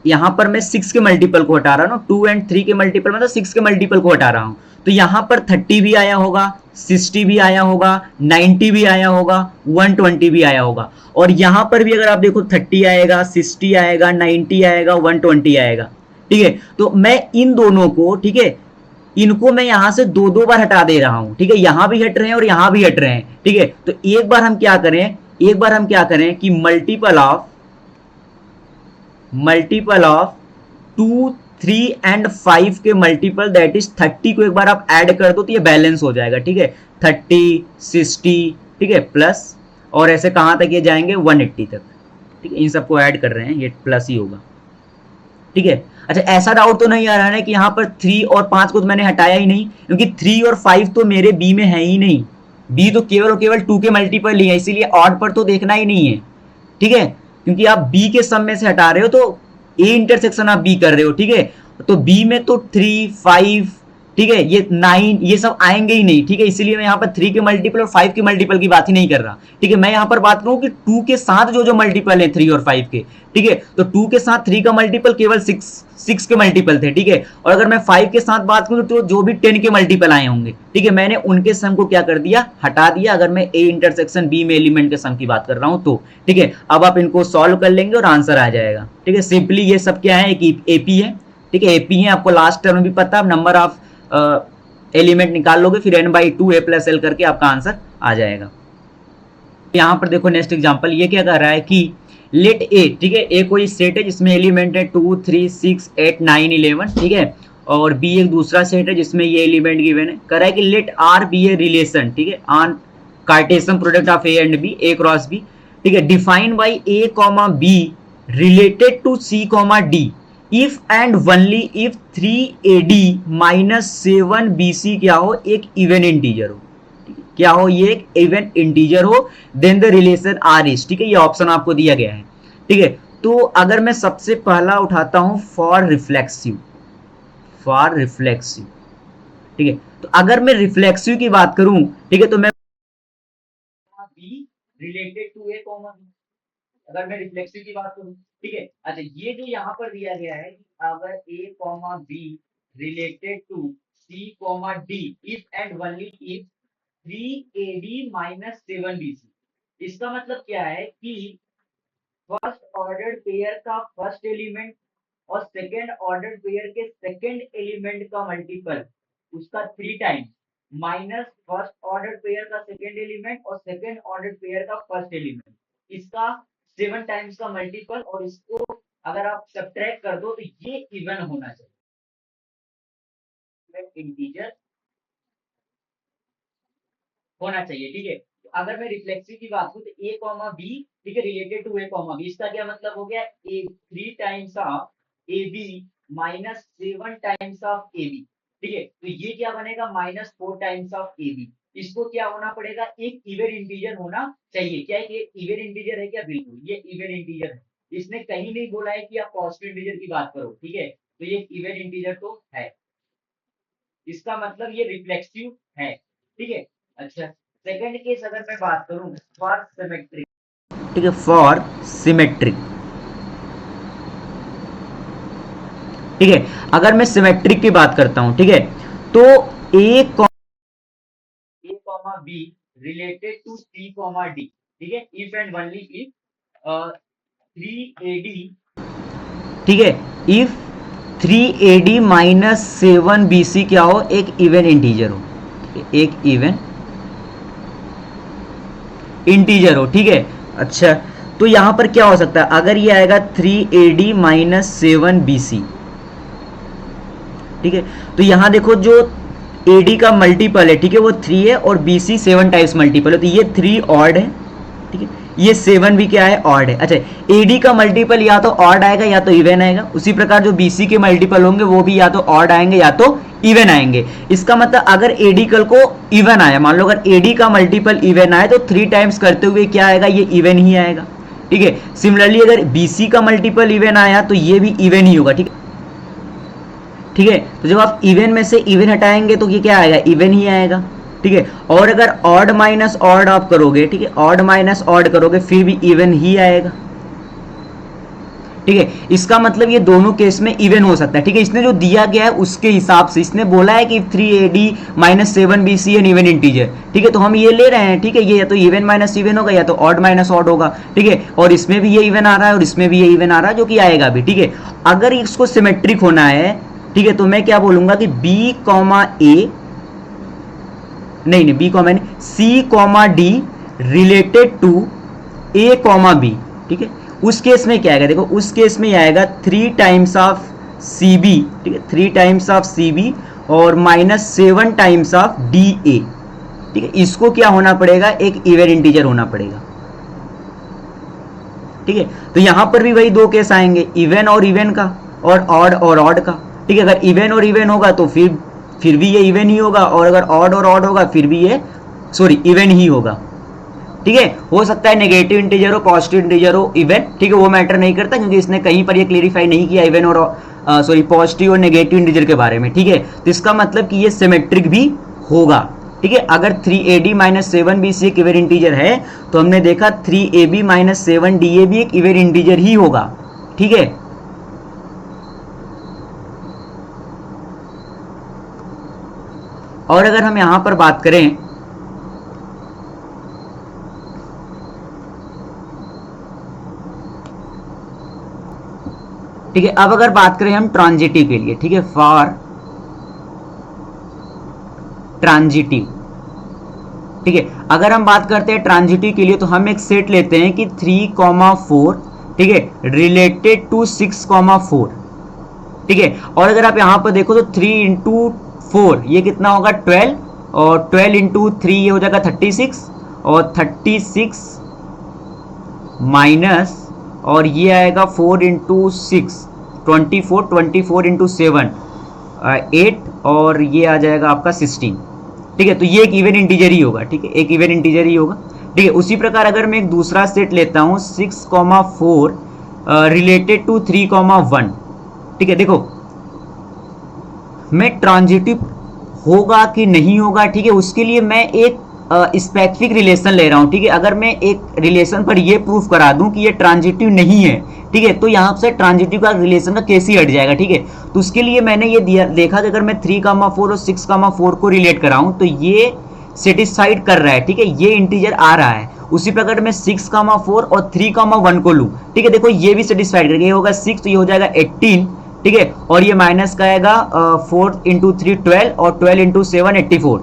यहां पर मैं 6 के मल्टीपल को हटा रहा हूं, 2 एंड 3 के मल्टीपल मतलब 6 के मल्टीपल को हटा रहा हूं, तो यहां पर 30 भी आया होगा, 60 भी आया होगा, 90 भी आया होगा, 120 भी आया होगा। और यहां पर भी अगर आप देखो 30 आएगा, 60 आएगा, 90 आएगा, 120 आएगा, ठीक है। तो मैं इन दोनों को, ठीक है, इनको मैं यहां से दो दो बार हटा दे रहा हूं, ठीक है। यहां भी हट रहे हैं और यहां भी हट रहे हैं, ठीक है। तो एक बार हम क्या करें कि मल्टीपल ऑफ 2, 3 एंड 5 के मल्टीपल दैट इज 30 को एक बार आप ऐड कर दो तो ये बैलेंस हो जाएगा, ठीक है। 30, 60, ठीक है, प्लस, और ऐसे कहां तक ये जाएंगे, 180 तक, ठीक है। इन सबको ऐड कर रहे हैं, ये प्लस ही होगा, ठीक है। अच्छा, ऐसा डाउट तो नहीं आ रहा है कि यहां पर 3 और 5 को तो मैंने हटाया ही नहीं, क्योंकि 3 और 5 तो मेरे बी में है ही नहीं। बी तो केवल और केवल 2 के मल्टीपल ही है, इसीलिए ऑड पर तो देखना ही नहीं है, ठीक है। क्योंकि आप बी के सम में से हटा रहे हो तो ए इंटरसेक्शन आप बी कर रहे हो, ठीक है। तो बी में तो 3, 5, ठीक है, ये 9 ये सब आएंगे ही नहीं, ठीक है। इसीलिए मैं यहाँ पर 3 के मल्टीपल और 5 के मल्टीपल की बात ही नहीं कर रहा, ठीक है। मैं यहाँ पर बात करूँ कि 2 के साथ जो जो मल्टीपल है 3 और 5 के, ठीक है। तो 2 के साथ 3 का मल्टीपल केवल 6 के मल्टीपल थे, ठीक है। और अगर मैं 5 के साथ बात करूँ तो जो भी 10 के मल्टीपल आए होंगे, ठीक है, मैंने उनके सम को क्या कर दिया, हटा दिया। अगर मैं ए इंटरसेक्शन बी में एलिमेंट के सम की बात कर रहा हूँ तो, ठीक है। अब आप इनको सॉल्व कर लेंगे और आंसर आ जाएगा, ठीक है। सिंपली ये सब क्या है, एक एपी है, ठीक है। एपी है, आपको लास्ट टर्म भी पता है, नंबर ऑफ एलिमेंट निकाल लोगे, फिर n/2 a + l करके आपका आंसर आ जाएगा। यहां पर देखो नेक्स्ट एग्जांपल, ये क्या कह रहा है कि लेट ए, ठीक है, ए कोई सेट है जिसमें एलिमेंट है 2, 3, 6, 8, 9, 11, ठीक है। और बी एक दूसरा सेट है जिसमें ये एलिमेंट गिवन है। कह रहा है कि let are be a relation, ठीक है, on Cartesian product of a and b, a cross b, ठीक है, defined by A comma B related to C comma D if and only if 3AD minus 7BC क्या हो, एक even integer हो, क्या हो, ये एक इवन इंटीजर हो, then the relation r is, ठीक है। ये ऑप्शन आपको दिया गया है, ठीक है। तो अगर मैं सबसे पहला उठाता हूं फॉर रिफ्लेक्सिव, ठीक है। तो अगर मैं रिफ्लेक्सिव की बात करूं, ठीक है, तो मैं b related to A comma b, अगर मैं रिफ्लेक्सिव की बात करूं, ठीक है। अच्छा, ये जो यहाँ पर दिया गया है कि अगर A comma B related to C comma D if and only if 3AD minus 7BC, इसका मतलब क्या है कि फर्स्ट ऑर्डर पेयर का फर्स्ट एलिमेंट और सेकेंड ऑर्डर पेयर के सेकेंड एलिमेंट का मल्टीपल उसका 3 times minus first order pair का सेकेंड एलिमेंट और सेकेंड ऑर्डर पेयर का फर्स्ट एलिमेंट, इसका 7 टाइम्स का मल्टीपल, और इसको अगर आप सब्ट्रैक्ट कर दो तो ये इवन होना चाहिए, इंटीजर होना चाहिए, ठीक है। तो अगर मैं रिफ्लेक्सिव की बात करूं तो ए कॉमा बी, ठीक है, related to A comma b, इसका क्या मतलब हो गया, a 3 times of a B minus 7 times of a b, ठीक है। तो ये क्या बनेगा, minus 4 times of a b. इसको क्या होना पड़ेगा, एक इवन इंटीजर होना चाहिए। क्या है, इवन इंटीजर है क्या, बिल्कुल ये इवन इंटीजर है। इसने कहीं नहीं बोला है कि आप पॉजिटिव इंटीजर की बात करो, ठीक है। तो ये इवन इंटीजर तो है, इसका मतलब ये रिफ्लेक्सिव है, ठीक है। अच्छा, सेकंड केस अगर मैं बात करूं फॉर सिमेट्रिक, ठीक है, फॉर सिमेट्रिक, ठीक है। अगर मैं सिमेट्रिक की बात करता हूं, ठीक है, तो A comma B related to C comma D, ठीक है, if and only if 3AD, ठीक है, इफ 3AD माइनस 7BC क्या हो, एक इवन इंटीजर हो, एक इवन इंटीजर हो, ठीक है। अच्छा, तो यहां पर क्या हो सकता है, अगर ये आएगा 3AD माइनस 7BC, ठीक है। तो यहां देखो जो AD का मल्टीपल है, ठीक है, वो 3 है और BC 7 टाइम्स मल्टीपल है, तो ये 3 ऑड है, ठीक है, ये 7 भी क्या है, ऑड है। अच्छा, AD का मल्टीपल या तो ऑड आएगा या तो इवन आएगा, उसी प्रकार जो BC के मल्टीपल होंगे वो भी या तो ऑड आएंगे या तो इवन आएंगे। इसका मतलब अगर AD कल को इवन आया, मान लो अगर AD का मल्टीपल इवन आए तो 3 टाइम्स करते हुए क्या आएगा, ये इवन ही आएगा, ठीक है। सिमिलरली अगर BC का मल्टीपल इवन आया तो ये भी इवन ही होगा, ठीक है, ठीक है। तो जब आप इवन में से इवन हटाएंगे तो ये क्या आएगा, इवन ही आएगा, ठीक है। और अगर ऑड माइनस ऑड आप करोगे, ठीक है, ऑड माइनस ऑड करोगे फिर भी इवन ही आएगा, ठीक है। इसका मतलब ये दोनों केस में इवन हो सकता है, ठीक है। इसने जो दिया गया है उसके हिसाब से इसने बोला है कि 3AD minus 7BC N even integer, ठीक है, तो हम ये ले रहे हैं, ठीक है। ये या तो इवन माइनस इवन होगा या तो ऑड माइनस ऑड होगा, ठीक है। और इसमें भी ये इवन आ रहा है और इसमें भी ये इवन आ रहा है, जो कि आएगा भी, ठीक है। अगर इसको सिमेट्रिक होना है, ठीक है, तो मैं क्या बोलूंगा कि B, A, नहीं B, नहीं C, D related to A, B, ठीक है। उस केस में क्या आएगा, देखो उस केस में आएगा 3 टाइम्स ऑफ CB, ठीक है, 3 टाइम्स ऑफ CB और माइनस 7 टाइम्स ऑफ DA, ठीक है। इसको क्या होना पड़ेगा, एक इवन इंटीजर होना पड़ेगा, ठीक है। तो यहां पर भी वही दो केस आएंगे, इवन और इवन का और ऑड का, ठीक है। अगर इवन और इवन होगा तो फिर भी ये इवन ही होगा, और अगर ऑड और ऑड होगा फिर भी ये इवन ही होगा, ठीक है। हो सकता है नेगेटिव इंटीजर हो, पॉजिटिव इंटीजर हो, इवन, ठीक है, वो मैटर नहीं करता, क्योंकि इसने कहीं पर ये क्लेरिफाई नहीं किया इवन और पॉजिटिव और नेगेटिव इंटीजर के बारे में, ठीक है। तो इसका मतलब कि ये सिमेट्रिक भी होगा, ठीक है। अगर 3AD माइनस 7BC एक इवन इंटीजर है तो हमने देखा 3AB माइनस 7DA भी एक इवन इंटीजर ही होगा, ठीक है। और अगर हम यहां पर बात करें, ठीक है, अब अगर बात करें हम ट्रांजिटिव के लिए, ठीक है, फॉर ट्रांजिटिव, ठीक है, अगर हम बात करते हैं ट्रांजिटिव के लिए तो हम एक सेट लेते हैं कि 3,4, ठीक है, रिलेटेड टू 6,4, ठीक है। और अगर आप यहां पर देखो तो 3 इंटू 4 ये कितना होगा 12, और 12 इंटू 3 ये हो जाएगा 36, और 36 माइनस, और ये आएगा 4 इंटू 6 24, 24 इंटू 7 8, और ये आ जाएगा आपका 16, ठीक है। तो ये एक इवन इंटीजर ही होगा, ठीक है, एक इवन इंटीजर ही होगा, ठीक है। उसी प्रकार अगर मैं एक दूसरा सेट लेता हूं 6,4 रिलेटेड टू 3,1, ठीक है, देखो मैं ट्रांजिटिव होगा कि नहीं होगा, ठीक है, उसके लिए मैं एक स्पेसिफिक रिलेशन ले रहा हूं, ठीक है। अगर मैं एक रिलेशन पर ये प्रूफ करा दूं कि ये ट्रांजिटिव नहीं है, ठीक है, तो यहां से ट्रांजिटिव का रिलेशन का केस ही हट जाएगा, ठीक है। तो उसके लिए मैंने ये देखा कि अगर मैं 3,4 और 6,4 को रिलेट कराऊं तो ये सेटिस्फाइड कर रहा है, ठीक है, ये इंटीजर आ रहा है। उसी प्रकार मैं 6,4 और 3,1 को लूं, ठीक है, देखो ये भी सेटिस्फाइड करेगा, ये होगा 6 तो ये हो जाएगा 18, ठीक है, और ये माइनस का आएगा 4 इंटू 3 12, और 12 इंटू 7 84,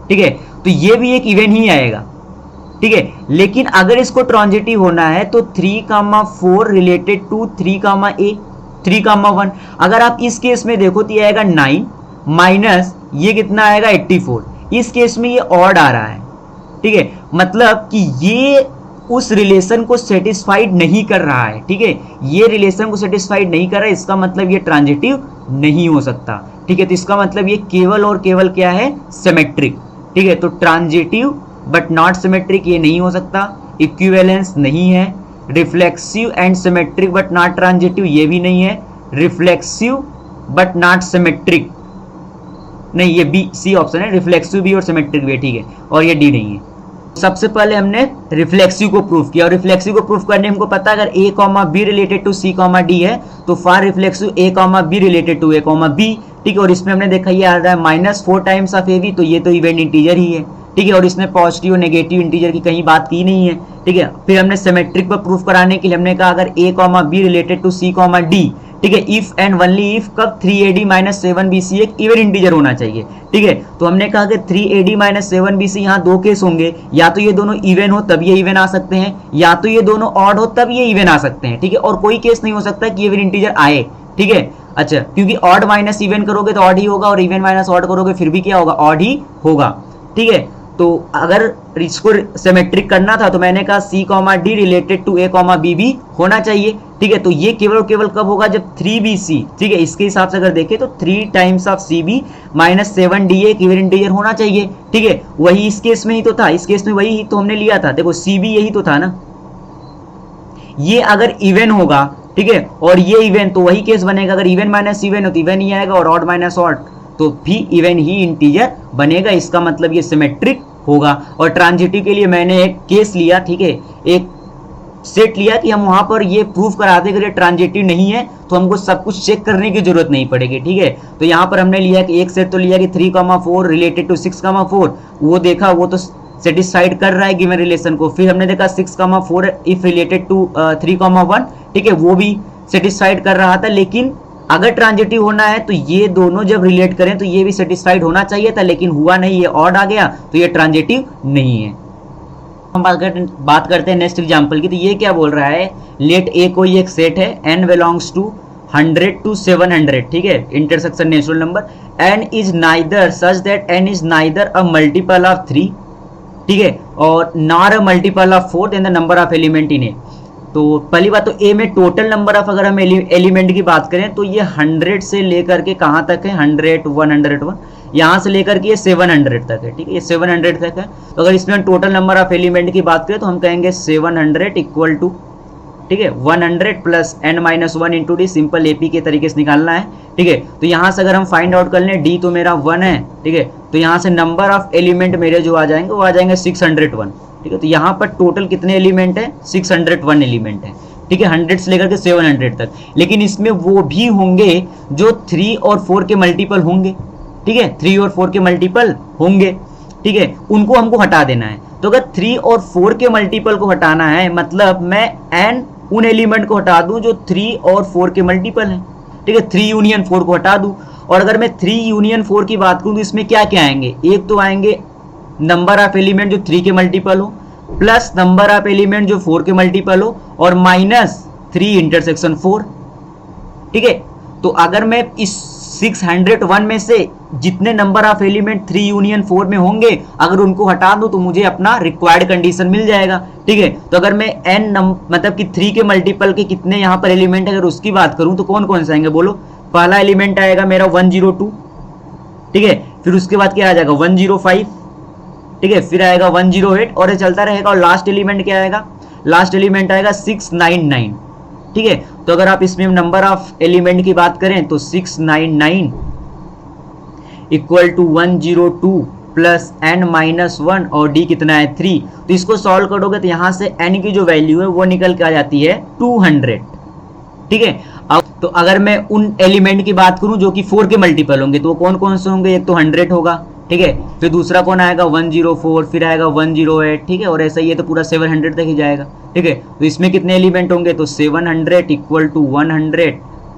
ठीक है। तो ये भी एक इवन ही आएगा, ठीक है। लेकिन अगर इसको ट्रांजिटिव होना है तो 3,4 रिलेटेड टू 3,1, अगर आप इस केस में देखो तो ये आएगा 9 माइनस ये कितना आएगा 84, इस केस में ये ऑड आ रहा है, ठीक है। मतलब कि ये उस रिलेशन को सेटिस्फाइड नहीं कर रहा है, ठीक है, ये रिलेशन को सेटिस्फाइड नहीं कर रहा है, इसका मतलब ये ट्रांजिटिव नहीं हो सकता, ठीक है। तो इसका मतलब ये केवल और केवल क्या है, सिमेट्रिक, ठीक है। तो ट्रांजिटिव बट नॉट सिमेट्रिक ये नहीं हो सकता, इक्विवेलेंस नहीं है, reflexive and symmetric but not transitive ये भी नहीं है, रिफ्लेक्सिव बट नॉट सिमेट्रिक नहीं, ये बी सी ऑप्शन है, रिफ्लेक्सिव भी और सिमेट्रिक भी, ठीक है, और ये डी नहीं है। सबसे पहले हमने रिफ्लेक्सिव को प्रूफ किया, और रिफ्लेक्सिव को प्रूफ करने हमको पता है अगर A, B related to C, D है तो for reflexive A, B related to A, B, ठीक है। और इसमें हमने देखा ये आ रहा है -4 टाइम्स ऑफ AB, तो ये तो इवेंट इंटीजर ही है, ठीक है। और इसमें पॉजिटिव और नेगेटिव इंटीजर की कहीं बात की नहीं है, ठीक है। फिर हमने सिमेट्रिक पर प्रूफ कराने के लिए हमने कहा अगर A, B related to C, D, ठीक है, इफ एंड ओनली इफ कब 3AD माइनस 7BC एक इवन इंटीजर होना चाहिए, ठीक है। तो हमने कहा कि 3AD माइनस 7BC यहाँ दो केस होंगे, या तो ये दोनों इवन हो तब ये इवन आ सकते हैं, या तो ये दोनों ऑड हो तब ये इवन आ सकते हैं, ठीक है। और कोई केस नहीं हो सकता कि इवन इंटीजर आए, ठीक है। अच्छा, क्योंकि ऑड माइनस इवन करोगे तो ऑड ही होगा, और इवन माइनस ऑड करोगे फिर भी क्या होगा, ऑड ही होगा, ठीक है। तो अगर इसको सिमेट्रिक करना था तो मैंने कहा C, D related to A, B भी होना चाहिए, ठीक है। तो ये केवल और केवल कब होगा, जब 3BC, ठीक है, इसके हिसाब से अगर देखें तो 3 times of CB minus 7DA एक इवन इंटीजर होना चाहिए, ठीक है। वही इस केस में ही तो था, इस केस में वही तो हमने लिया था, देखो CB यही तो था ना, ये अगर इवन होगा, ठीक है, और ये इवन, तो वही केस बनेगा, अगर इवन माइनस इवन हो तो इवन ही आएगा, और ऑड माइनस ऑड तो भी इवन ही इंटीजर बनेगा, इसका मतलब ये सिमेट्रिक होगा। और ट्रांजिटिव के लिए मैंने एक केस लिया, ठीक है, एक सेट लिया कि हम वहां पर ये प्रूफ कराते हैं कि ये ट्रांजिटिव नहीं है तो हमको सब कुछ चेक करने की जरूरत नहीं पड़ेगी, ठीक है। तो यहाँ पर हमने लिया कि एक सेट तो लिया कि 3,4 रिलेटेड टू 6,4, वो देखा, वो तो सेटिस्फाइड कर रहा है गिवन रिलेशन को। फिर हमने देखा 6,4 इफ रिलेटेड टू 3,1, ठीक है, वो भी सेटिस्फाइड कर रहा था। लेकिन अगर ट्रांजिटिव होना है तो ये दोनों जब रिलेट करें तो ये भी सेटिस्फाइड होना चाहिए था, लेकिन हुआ नहीं, ये ऑड आ गया, तो ये ट्रांजिटिव नहीं है। हम बात करते हैं नेक्स्ट एग्जांपल की। तो ये क्या बोल रहा है, लेट ए कोई एक सेट है, n बिलोंग्स टू 100 to 700, ठीक है, intersection natural number, n is neither such that n is neither a multiple of 3, ठीक है, और not a multiple of 4 then the number of element in A. तो पहली बात तो ए में टोटल नंबर ऑफ अगर हम एलिमेंट की बात करें तो ये 100 से लेकर के कहाँ तक है, 100, 101, यहाँ से लेकर के ये 700 तक है, ठीक है, ये 700 तक है। तो अगर इसमें टोटल नंबर ऑफ एलिमेंट की बात करें तो हम कहेंगे 700 इक्वल टू, ठीक है, 100 plus n-1 into D, simple AP के तरीके से निकालना है, ठीक है। तो यहाँ से अगर हम फाइंड आउट कर लें, डी तो मेरा 1 है, ठीक है, तो यहाँ से नंबर ऑफ एलिमेंट मेरे जो आ जाएंगे वो आ जाएंगे 601, ठीक है। तो यहाँ पर टोटल कितने एलिमेंट है, 601 एलिमेंट है, ठीक है, 100 से लेकर के 700 तक। लेकिन इसमें वो भी होंगे जो 3 और 4 के मल्टीपल होंगे, ठीक है, 3 और 4 के मल्टीपल होंगे, ठीक है, उनको हमको हटा देना है। तो अगर 3 और 4 के मल्टीपल को हटाना है, मतलब मैं n उन एलिमेंट को हटा दूं जो 3 और 4 के मल्टीपल हैं, ठीक है, 3 यूनियन 4 को हटा दूं। और अगर मैं 3 यूनियन 4 की बात करूं तो इसमें क्या क्या आएंगे, एक तो आएंगे नंबर ऑफ एलिमेंट जो 3 के मल्टीपल हो, प्लस नंबर ऑफ एलिमेंट जो 4 के मल्टीपल हो, और माइनस 3 इंटरसेक्शन 4, ठीक है। तो अगर मैं इस 601 में से जितने नंबर ऑफ एलिमेंट 3 यूनियन 4 में होंगे अगर उनको हटा दूं तो मुझे अपना रिक्वायर्ड कंडीशन मिल जाएगा, ठीक है। तो अगर मैं n मतलब कि 3 के मल्टीपल के कितने यहाँ पर एलिमेंट अगर उसकी बात करूं तो कौन कौन से आएंगे बोलो। पहला एलिमेंट आएगा मेरा 102, ठीक है, फिर उसके बाद क्या आ जाएगा 105, ठीक है, फिर आएगा 108 और ये चलता रहेगा। और लास्ट एलिमेंट क्या आएगा, लास्ट एलिमेंट आएगा 699, ठीक है। तो अगर आप इसमें नंबर ऑफ एलिमेंट की बात करें तो 699 इक्वल टू 102 प्लस n-1 और d कितना है 3। तो इसको सॉल्व करोगे तो यहां से n की जो वैल्यू है वो निकल के आ जाती है 200, ठीक है। अब तो अगर मैं उन एलिमेंट की बात करूं जो कि 4 के मल्टीपल होंगे तो वो कौन कौन से होंगे, एक तो 100 होगा, ठीक है, फिर दूसरा कौन आएगा 104, फिर आएगा 108, ठीक है, और ऐसा ही है तो पूरा 700 तक ही जाएगा, ठीक है। तो इसमें कितने एलिमेंट होंगे, तो 700 equal to 100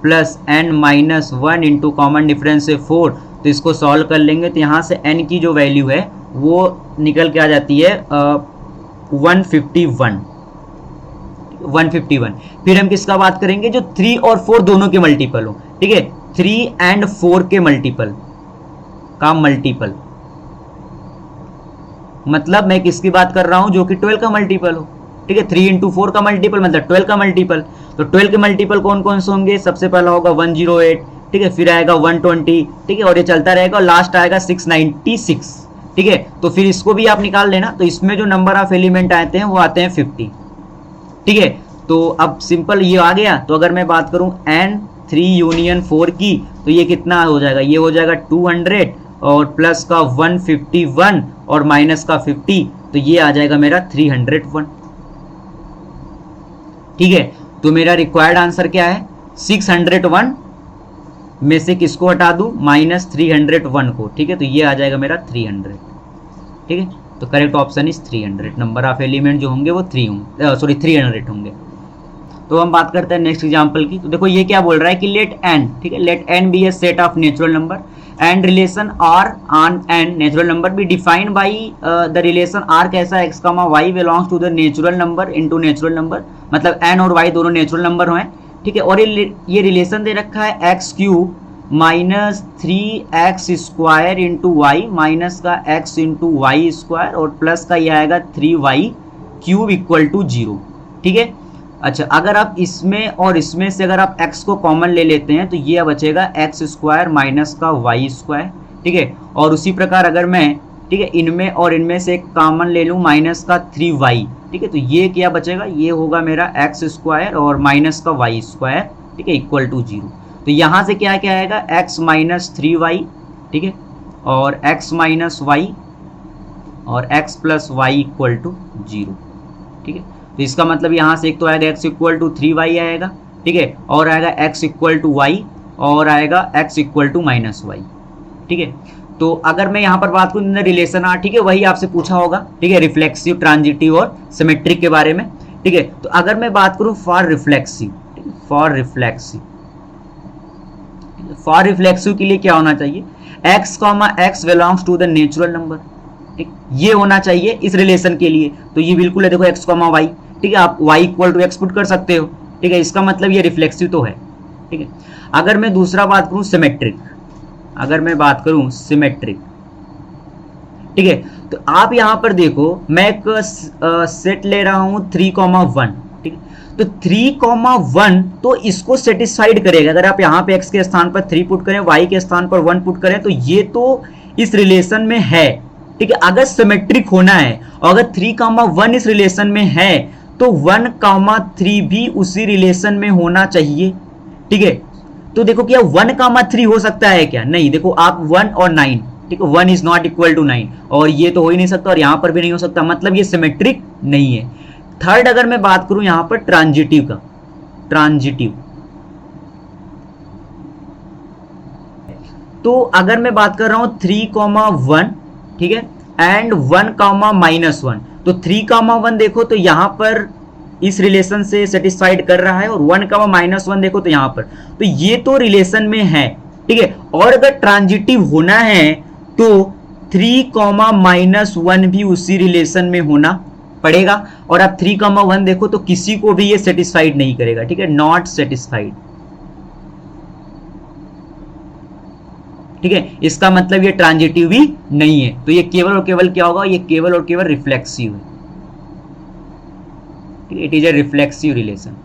plus n-1 into common difference है 4। तो इसको सॉल्व कर लेंगे तो यहाँ से n की जो वैल्यू है वो निकल के आ जाती है 151। फिर हम किसका बात करेंगे, जो 3 और 4 दोनों के मल्टीपल हो, ठीक है, 3 and 4 के मल्टीपल का मल्टीपल, मतलब मैं किसकी बात कर रहा हूं, जो कि 12 का मल्टीपल हो, ठीक है, 3 into 4 का मल्टीपल मतलब 12 का मल्टीपल। तो 12 के मल्टीपल कौन कौन से होंगे, सबसे पहला होगा 108, ठीक है, फिर आएगा 120, ठीक है, और ये चलता रहेगा, और लास्ट आएगा 696, ठीक है। तो फिर इसको भी आप निकाल लेना। तो इसमें जो नंबर ऑफ एलिमेंट आते हैं वो आते हैं 50, ठीक है। तो अब सिंपल ये आ गया। तो अगर मैं बात करूं n3 यूनियन 4 की तो ये कितना हो जाएगा, ये हो जाएगा 200 और प्लस का 151 और माइनस का 50, तो ये आ जाएगा मेरा 301, ठीक है। तो मेरा रिक्वायर्ड आंसर क्या है, 601 में से किसको हटा दूं, माइनस 301 को, ठीक है। तो ये आ जाएगा मेरा 300, ठीक है। तो correct option is 300, number of element जो होंगे वो 300 होंगे। तो हम बात करते हैं नेक्स्ट एग्जांपल की। तो देखो ये क्या बोल रहा है कि लेट n, ठीक है, let n be a set of natural number and relation r on n natural number be defined by the relation r कैसा x, y belongs to the natural number into natural number, मतलब n और y दोनों natural number हैं, ठीक है। और ये relation दे रखा है x³ minus 3x square into y minus का x इंटू वाई स्क्वायर और प्लस का ये आएगा 3y³ इक्वल टू 0, ठीक है। अच्छा, अगर आप इसमें और इसमें से अगर आप x को कॉमन ले लेते हैं तो ये बचेगा x स्क्वायर माइनस का y स्क्वायर, ठीक है। और उसी प्रकार अगर मैं, ठीक है, इनमें और इनमें से एक कॉमन ले लूँ माइनस का 3y, ठीक है, तो ये क्या बचेगा, ये होगा मेरा x स्क्वायर और माइनस का y स्क्वायर, ठीक है, इक्वल टू 0। तो यहाँ से क्या क्या आएगा, x माइनस 3y, ठीक है, और x माइनस वाई और x plus y equal to 0, ठीक है। तो इसका मतलब यहाँ से एक तो आएगा x इक्वल टू 3y आएगा, ठीक है, और आएगा x इक्वल टू वाई और आएगा x equal to minus y, ठीक है। तो अगर मैं यहाँ पर बात करूँ रिलेशन आर, ठीक है, वही आपसे पूछा होगा, ठीक है, रिफ्लेक्सिव, ट्रांजिटिव और सिमेट्रिक के बारे में, ठीक है। तो अगर मैं बात करूँ for reflexive, for reflexive, for reflexive के लिए क्या होना चाहिए, x comma x belongs to the natural number, ठीक, ये होना चाहिए इस रिलेशन के लिए। तो ये बिल्कुल है, देखो x कॉमा y, ठीक है, आप y equal to x put कर सकते हो, ठीक है, इसका मतलब ये रिफ्लेक्सिव तो है, ठीक है। अगर मैं दूसरा बात करूं सिमेट्रिक, अगर मैं बात करूं सिमेट्रिक, ठीक है, तो आप यहां पर देखो मैं एक सेट ले रहा हूं 3,1, ठीक है, तो 3,1 तो इसको सेटिस्फाइड करेगा। अगर आप यहां पे x के स्थान पर 3 पुट करें, y के स्थान पर 1 पुट करें, तो ये तो इस रिलेशन में है, ठीक है। अगर सिमेट्रिक होना है और अगर 3,1 इस रिलेशन में है तो 1,3 भी उसी रिलेशन में होना चाहिए, ठीक है। तो देखो क्या 1,3 हो सकता है क्या, नहीं, देखो आप 1 और 9, ठीक है, 1 इज नॉट इक्वल टू 9 और ये तो हो ही नहीं सकता और यहां पर भी नहीं हो सकता, मतलब ये सिमेट्रिक नहीं है। थर्ड अगर मैं बात करूं यहां पर ट्रांजिटिव का, ट्रांजिटिव, तो अगर मैं बात कर रहा हूं 3,1, ठीक है, एंड 1,-1, तो 3,1 देखो तो यहां पर इस रिलेशन से सेटिस्फाइड कर रहा है और 1,-1 देखो तो यहां पर, तो ये तो रिलेशन में है, ठीक है। और अगर ट्रांजिटिव होना है तो 3,-1 भी उसी रिलेशन में होना पड़ेगा और अब 3,1 देखो तो किसी को भी ये सेटिस्फाइड नहीं करेगा, ठीक है, नॉट सेटिस्फाइड, ठीक है। इसका मतलब ये ट्रांजिटिव भी नहीं है, तो ये केवल और केवल क्या होगा, ये केवल और केवल रिफ्लेक्सिव है, it is a reflexive relation,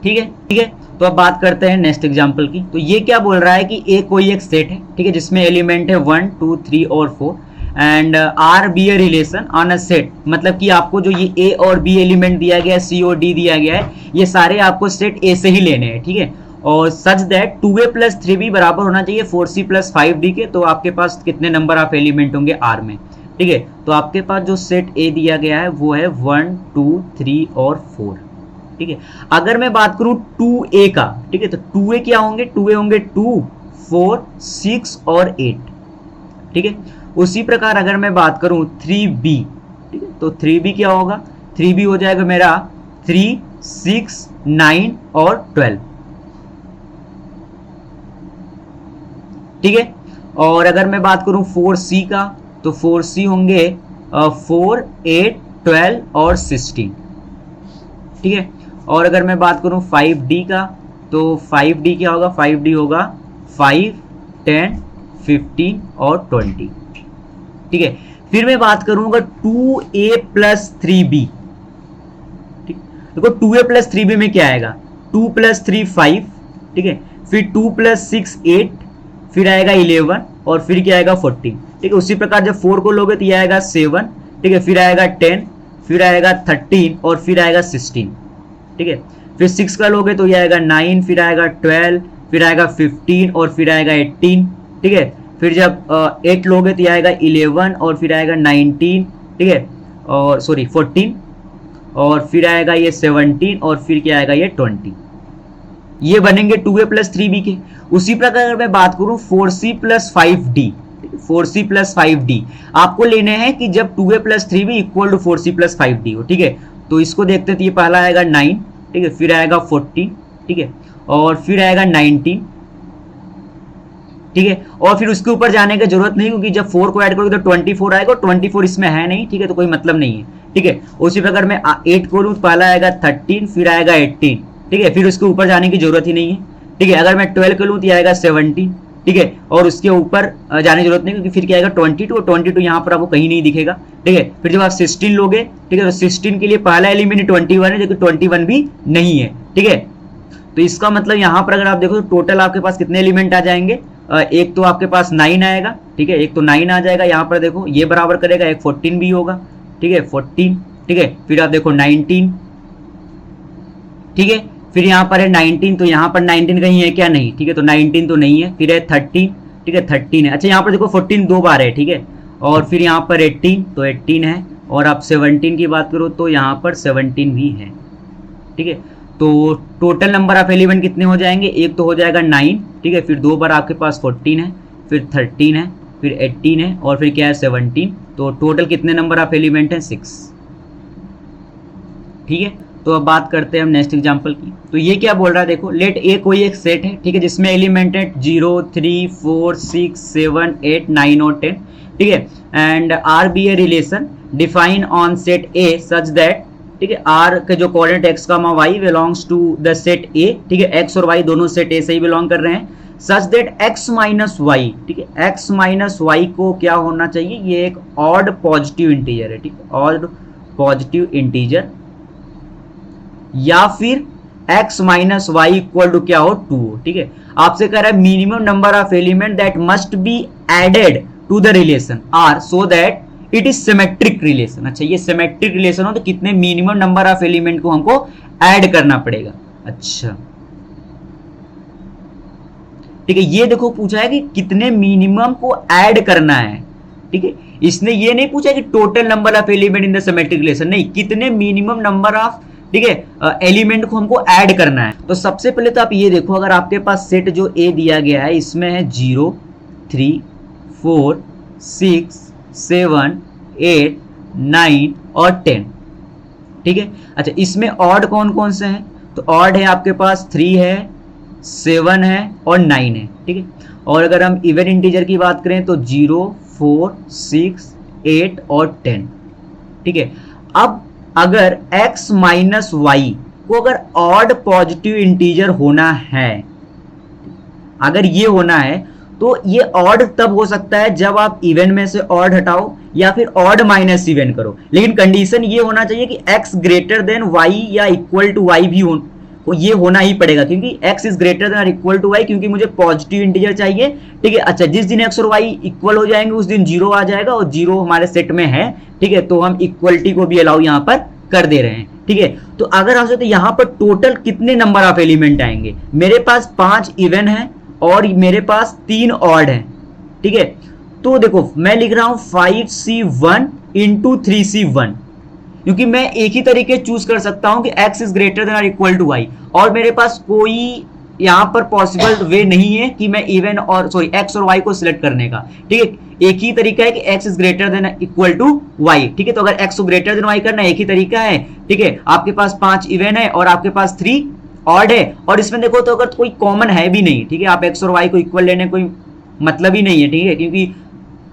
ठीक है, ठीक है। तो अब बात करते हैं नेक्स्ट एग्जांपल की। तो ये क्या बोल रहा है कि ए कोई एक सेट है, ठीक है, जिसमें एलिमेंट है 1, 2, 3 और 4 and r be a relation on a set, मतलब कि आपको जो ये ए और बी एलिमेंट दिया गया है, सी और डी दिया गया है, ये सारे आपको सेट ए से ही लेने हैं, ठीक है, और such that 2a plus 3b बराबर होना चाहिए 4c प्लस 5d के। तो आपके पास कितने नंबर ऑफ एलिमेंट होंगे आर में, ठीक है। तो आपके पास जो सेट ए दिया गया है वो है 1, 2, 3 और 4, ठीक है। अगर मैं बात करूं 2a का, ठीक है, तो 2a क्या होंगे, 2a होंगे 2, 4, 6 और 8, ठीक है। उसी प्रकार अगर मैं बात करूं 3b, ठीक है, तो 3b क्या होगा, 3b हो जाएगा मेरा 3, 6, 9 और 12, ठीक है। और अगर मैं बात करूं 4c का, तो 4c होंगे 4, 8, 12 और 16, ठीक है। और अगर मैं बात करूं 5d का, तो 5d क्या होगा, 5d होगा 5, 10, 15 और 20, ठीक है। फिर मैं बात करूंगा 2a प्लस 3b, ठीक, देखो 2a प्लस 3b में क्या आएगा, 2 प्लस 3 5, ठीक है, फिर 2 प्लस 6 8, फिर आएगा 11 और फिर क्या आएगा 14, ठीक है। उसी प्रकार जब 4 को लोगे तो ये आएगा 7, ठीक है, फिर आएगा 10, फिर आएगा 13 और फिर आएगा 16, ठीक है। फिर 6 का लोगे तो ये आएगा 9, फिर आएगा 12, फिर आएगा 15 और फिर आएगा 18, ठीक है। फिर जब 8 लोगे तो ये आएगा 11 और फिर आएगा 19, ठीक है, और सॉरी 14 और फिर आएगा ये 17 और फिर क्या आएगा ये 20, ये बनेंगे 2a प्लस 3b के। उसी प्रकार अगर मैं बात करूं 4c plus 5d, 4c plus 5d आपको लेने हैं कि जब 2a plus 3b equal to 4c plus 5d हो, ठीक है। तो इसको देखते तो ये पहला आएगा 9, ठीक है, फिर आएगा 14, ठीक है, और फिर आएगा 19, ठीक है, और फिर उसके ऊपर जाने की जरूरत नहीं क्योंकि जब 4 को ऐड करोगे तो 24 आएगा, 24 इसमें है नहीं, ठीक है, तो कोई मतलब नहीं है, ठीक है। उसी प्रकार मैं 8 करूं, पहला आएगा 13, फिर आएगा 18, ठीक है, फिर उसके ऊपर जाने की जरूरत ही नहीं है, ठीक है। अगर मैं 12 कर लूं तो आएगा 17, ठीक है, और उसके ऊपर जाने की जरूरत नहीं क्योंकि फिर क्या आएगा 22 और 22 यहाँ पर आपको कहीं नहीं दिखेगा, ठीक है। फिर जब आप 16 लोगे, ठीक है, तो 16 के लिए पहला एलिमेंट 21 है, जो कि 21 भी नहीं है, ठीक है। तो इसका मतलब यहाँ पर अगर आप देखो तो टोटल आपके पास कितने एलिमेंट आ जाएंगे, एक तो आपके पास 9 आएगा, ठीक है, एक तो 9 आ जाएगा, यहाँ पर देखो ये बराबर करेगा एक 14 भी होगा, ठीक है, 14, ठीक है, फिर आप देखो 19, ठीक है, फिर यहाँ पर है 19, तो यहाँ पर 19 कहीं है क्या, नहीं, ठीक है, तो 19 तो नहीं है, फिर है 13, ठीक है 13 है। अच्छा यहाँ पर देखो 14 दो बार है, ठीक है, और फिर यहाँ पर 18 तो 18 है, और आप 17 की बात करो तो यहाँ पर 17 भी है, ठीक है। तो टोटल नंबर ऑफ एलिमेंट कितने हो जाएंगे, एक तो हो जाएगा 9, ठीक है, फिर दो बार आपके पास 14 है, फिर 13 है, फिर 18 है, और फिर क्या है 17, तो टोटल कितने नंबर ऑफ एलिमेंट है 6, ठीक है। तो अब बात करते हैं हम नेक्स्ट एग्जांपल की। तो ये क्या बोल रहा है, देखो लेट ए कोई एक सेट है, ठीक है, जिसमें एलिमेंट है 0 3 4 6 7 8 9 और 10, ठीक है, and r be a relation define on set a such that, ठीक है, आर के जो coordinate x comma y belongs to the set a, ठीक है, एक्स और वाई दोनों सेट ए से ही बिलोंग कर रहे हैं, such that x minus y, ठीक है, एक्स माइनस वाई को क्या होना चाहिए, ये एक ऑड पॉजिटिव इंटीजर है, ठीक है, ऑड पॉजिटिव इंटीजर, या फिर x minus y equal to क्या हो 2 हो, ठीक है। आपसे कह रहा है minimum number of element that must be added to the relation r so that it is symmetric relation. अच्छा ये सिमेट्रिक रिलेशन हो तो कितने मिनिमम नंबर ऑफ एलिमेंट को हमको ऐड करना पड़ेगा। अच्छा ठीक है, ये देखो पूछा है कि कितने मिनिमम को ऐड करना है, ठीक है, इसने ये नहीं पूछा कि total number of element in the symmetric relation, नहीं, कितने मिनिमम नंबर ऑफ, ठीक है, एलिमेंट को हमको ऐड करना है। तो सबसे पहले तो आप ये देखो, अगर आपके पास सेट जो ए दिया गया है इसमें है 0 3 4 6 7 8 9 और 10, ठीक है। अच्छा इसमें ऑड कौन कौन से हैं, तो ऑड है आपके पास 3 है 7 है और 9 है, ठीक है। और अगर हम इवन इंटीजर की बात करें तो 0 4 6 8 और 10, ठीक है। अब अगर x माइनस वाई को अगर ऑड पॉजिटिव इंटीजर होना है, अगर ये होना है तो ये ऑड तब हो सकता है जब आप इवन में से ऑड हटाओ या फिर ऑड माइनस इवन करो, लेकिन कंडीशन ये होना चाहिए कि x ग्रेटर देन y या इक्वल टू y भी हो, ये होना ही पड़ेगा, क्योंकि x इज ग्रेटर देन और इक्वल टू y, क्योंकि मुझे पॉजिटिव इंटीजर चाहिए, ठीक है। अच्छा जिस दिन x और y इक्वल हो जाएंगे उस दिन 0 आ जाएगा, और 0 हमारे सेट में है, ठीक है, तो हम इक्वलिटी को भी अलाउ यहाँ पर कर दे रहे हैं, ठीक है। तो अगर हमसे तो यहाँ पर टोटल कितने नंबर ऑफ एलिमेंट आएंगे, मेरे पास 5 इवन है और मेरे पास 3 ऑड है, ठीक है। तो देखो मैं लिख रहा हूं 5c1 इंटू 3c1, क्योंकि मैं एक ही तरीके चूज कर सकता हूं कि x इज ग्रेटर देन और इक्वल टू y, और मेरे पास कोई यहां पर पॉसिबल वे नहीं है कि मैं इवन और सॉरी x और y को सिलेक्ट करने का, ठीक है। एक ही तरीका है कि x is greater than equal to y, ठीक है। तो अगर x को ग्रेटर देन y करना एक ही तरीका है, ठीक है। आपके पास 5 इवन है और आपके पास 3 ऑड है, और इसमें देखो तो अगर कोई कॉमन है भी नहीं, ठीक है, आप x और y को इक्वल लेने कोई मतलब ही नहीं है, ठीक है, क्योंकि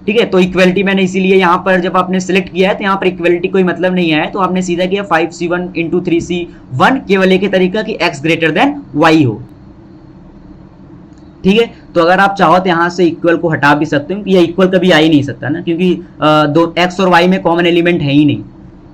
ठीक है, तो इक्वलिटी मैंने इसीलिए यहाँ पर जब आपने सिलेक्ट किया है तो यहाँ पर इक्वलिटी कोई मतलब नहीं आया है, तो आपने सीधा किया 5c1 इंटू 3c1, केवल एक ही तरीका कि x ग्रेटर देन y हो, ठीक है। तो अगर आप चाहो तो यहाँ से इक्वल को हटा भी सकते हो, ये इक्वल कभी आ ही नहीं सकता ना, क्योंकि दो x और y में कॉमन एलिमेंट है ही नहीं,